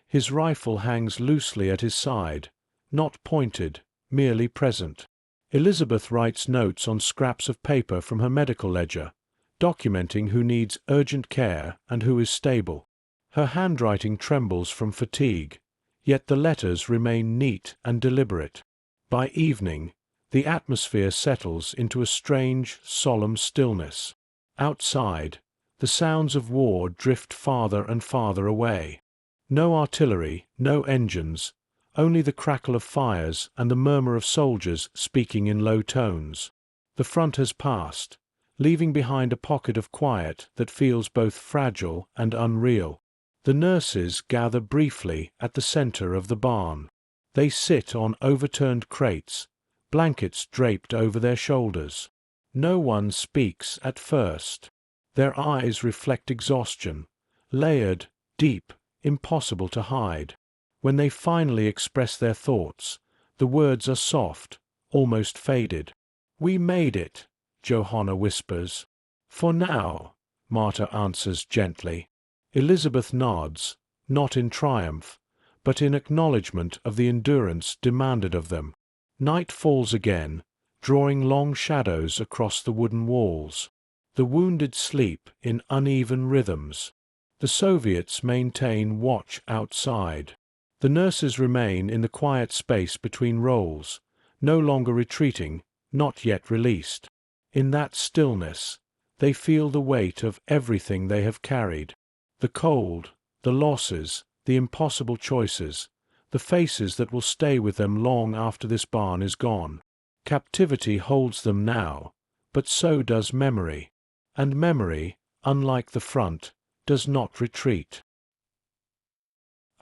His rifle hangs loosely at his side, not pointed, merely present. Elizabeth writes notes on scraps of paper from her medical ledger, documenting who needs urgent care and who is stable. Her handwriting trembles from fatigue, yet the letters remain neat and deliberate. By evening, the atmosphere settles into a strange, solemn stillness. Outside, the sounds of war drift farther and farther away. No artillery, no engines, only the crackle of fires and the murmur of soldiers speaking in low tones. The front has passed, leaving behind a pocket of quiet that feels both fragile and unreal. The nurses gather briefly at the center of the barn. They sit on overturned crates, blankets draped over their shoulders. No one speaks at first. Their eyes reflect exhaustion, layered, deep, impossible to hide. When they finally express their thoughts, the words are soft, almost faded. "We made it," Johanna whispers. "For now," Marta answers gently. Elizabeth nods, not in triumph, but in acknowledgment of the endurance demanded of them. Night falls again, drawing long shadows across the wooden walls. The wounded sleep in uneven rhythms. The Soviets maintain watch outside. The nurses remain in the quiet space between rolls, no longer retreating, not yet released. In that stillness, they feel the weight of everything they have carried. The cold, the losses, the impossible choices, the faces that will stay with them long after this barn is gone. Captivity holds them now, but so does memory. And memory, unlike the front, does not retreat.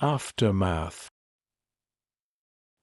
Aftermath.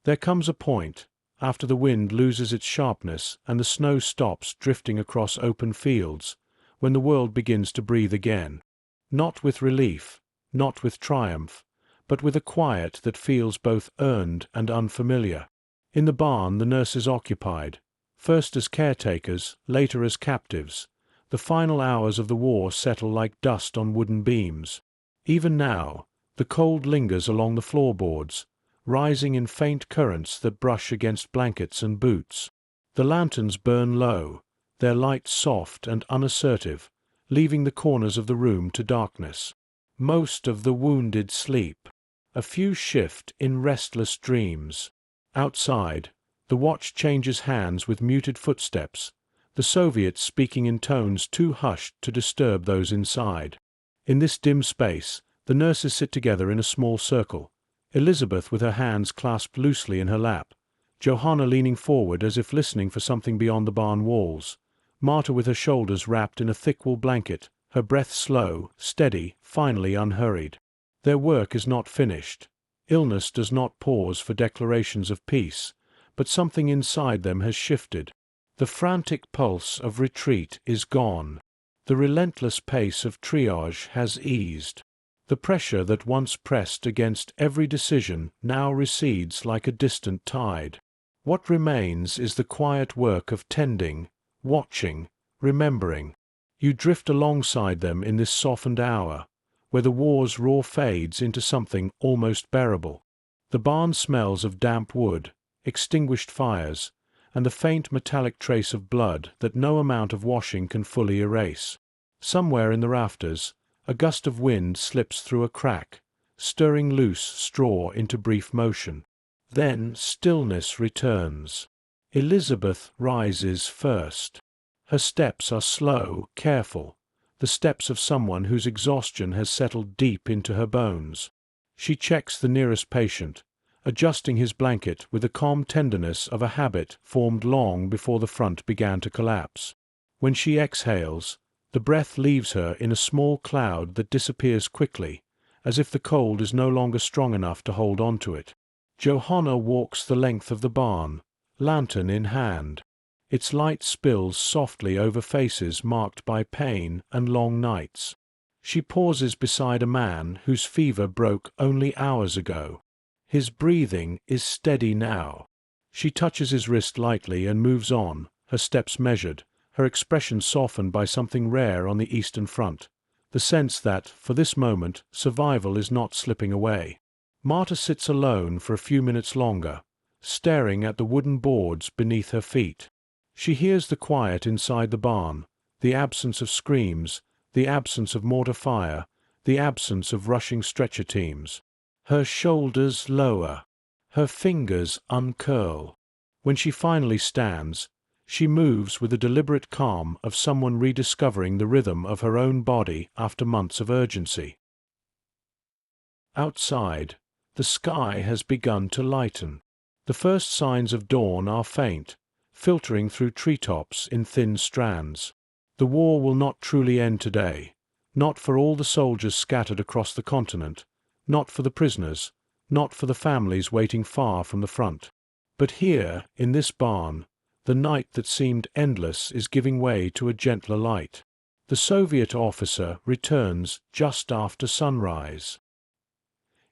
There comes a point, after the wind loses its sharpness and the snow stops drifting across open fields, when the world begins to breathe again. Not with relief, not with triumph, but with a quiet that feels both earned and unfamiliar. In the barn the nurses occupied, first as caretakers, later as captives. The final hours of the war settle like dust on wooden beams. Even now, the cold lingers along the floorboards, rising in faint currents that brush against blankets and boots. The lanterns burn low, their light soft and unassertive, leaving the corners of the room to darkness. Most of the wounded sleep. A few shift in restless dreams. Outside, the watch changes hands with muted footsteps, the Soviets speaking in tones too hushed to disturb those inside. In this dim space, the nurses sit together in a small circle, Elizabeth with her hands clasped loosely in her lap, Johanna leaning forward as if listening for something beyond the barn walls, Marta with her shoulders wrapped in a thick wool blanket, her breath slow, steady, finally unhurried. Their work is not finished. Illness does not pause for declarations of peace, but something inside them has shifted. The frantic pulse of retreat is gone. The relentless pace of triage has eased. The pressure that once pressed against every decision now recedes like a distant tide. What remains is the quiet work of tending, watching, remembering. You drift alongside them in this softened hour, where the war's roar fades into something almost bearable. The barn smells of damp wood, extinguished fires, and the faint metallic trace of blood that no amount of washing can fully erase. Somewhere in the rafters, a gust of wind slips through a crack, stirring loose straw into brief motion. Then stillness returns. Elizabeth rises first. Her steps are slow, careful, the steps of someone whose exhaustion has settled deep into her bones. She checks the nearest patient, adjusting his blanket with the calm tenderness of a habit formed long before the front began to collapse. When she exhales, the breath leaves her in a small cloud that disappears quickly, as if the cold is no longer strong enough to hold on to it. Johanna walks the length of the barn, lantern in hand. Its light spills softly over faces marked by pain and long nights. She pauses beside a man whose fever broke only hours ago. His breathing is steady now. She touches his wrist lightly and moves on, her steps measured, her expression softened by something rare on the Eastern Front, the sense that, for this moment, survival is not slipping away. Marta sits alone for a few minutes longer, staring at the wooden boards beneath her feet. She hears the quiet inside the barn, the absence of screams, the absence of mortar fire, the absence of rushing stretcher teams. Her shoulders lower, her fingers uncurl. When she finally stands, she moves with the deliberate calm of someone rediscovering the rhythm of her own body after months of urgency. Outside, the sky has begun to lighten. The first signs of dawn are faint, filtering through treetops in thin strands. The war will not truly end today, not for all the soldiers scattered across the continent, not for the prisoners, not for the families waiting far from the front. But here, in this barn, the night that seemed endless is giving way to a gentler light. The Soviet officer returns just after sunrise.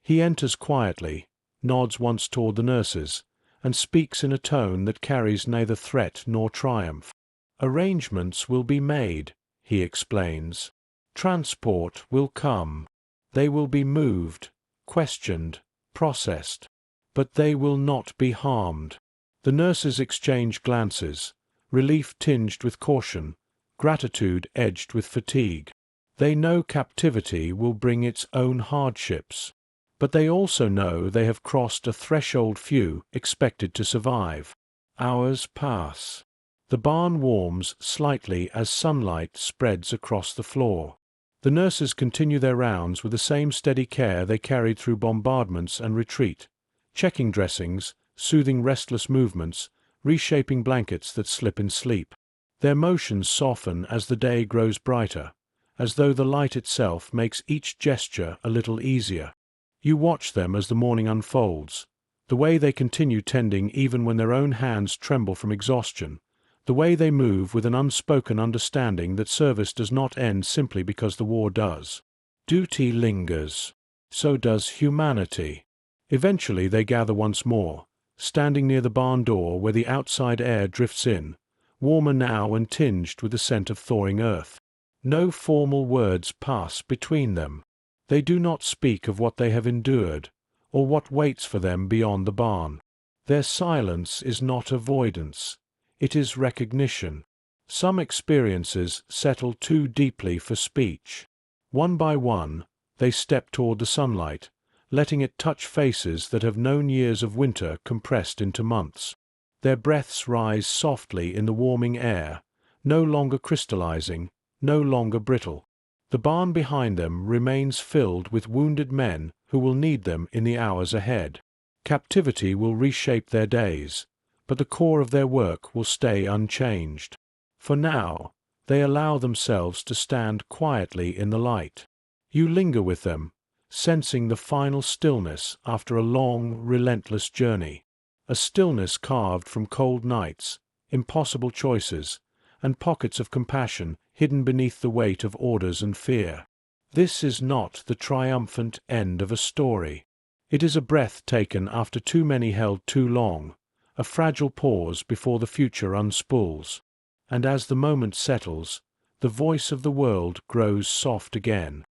He enters quietly, nods once toward the nurses, and speaks in a tone that carries neither threat nor triumph. Arrangements will be made, he explains. Transport will come. They will be moved, questioned, processed. But they will not be harmed. The nurses exchange glances, relief tinged with caution, gratitude edged with fatigue. They know captivity will bring its own hardships. But they also know they have crossed a threshold few expected to survive. Hours pass. The barn warms slightly as sunlight spreads across the floor. The nurses continue their rounds with the same steady care they carried through bombardments and retreat, checking dressings, soothing restless movements, reshaping blankets that slip in sleep. Their motions soften as the day grows brighter, as though the light itself makes each gesture a little easier. You watch them as the morning unfolds, the way they continue tending even when their own hands tremble from exhaustion, the way they move with an unspoken understanding that service does not end simply because the war does. Duty lingers. So does humanity. Eventually they gather once more, standing near the barn door where the outside air drifts in, warmer now and tinged with the scent of thawing earth. No formal words pass between them. They do not speak of what they have endured, or what waits for them beyond the barn. Their silence is not avoidance. It is recognition. Some experiences settle too deeply for speech. One by one, they step toward the sunlight, letting it touch faces that have known years of winter compressed into months. Their breaths rise softly in the warming air, no longer crystallizing, no longer brittle. The barn behind them remains filled with wounded men who will need them in the hours ahead. Captivity will reshape their days, but the core of their work will stay unchanged. For now, they allow themselves to stand quietly in the light. You linger with them, sensing the final stillness after a long, relentless journey. A stillness carved from cold nights, impossible choices, and pockets of compassion hidden beneath the weight of orders and fear. This is not the triumphant end of a story. It is a breath taken after too many held too long, a fragile pause before the future unspools. And as the moment settles, the voice of the world grows soft again.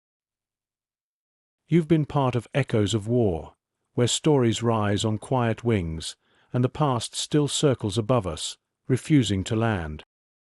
You've been part of Echoes of War, where stories rise on quiet wings, and the past still circles above us, refusing to land.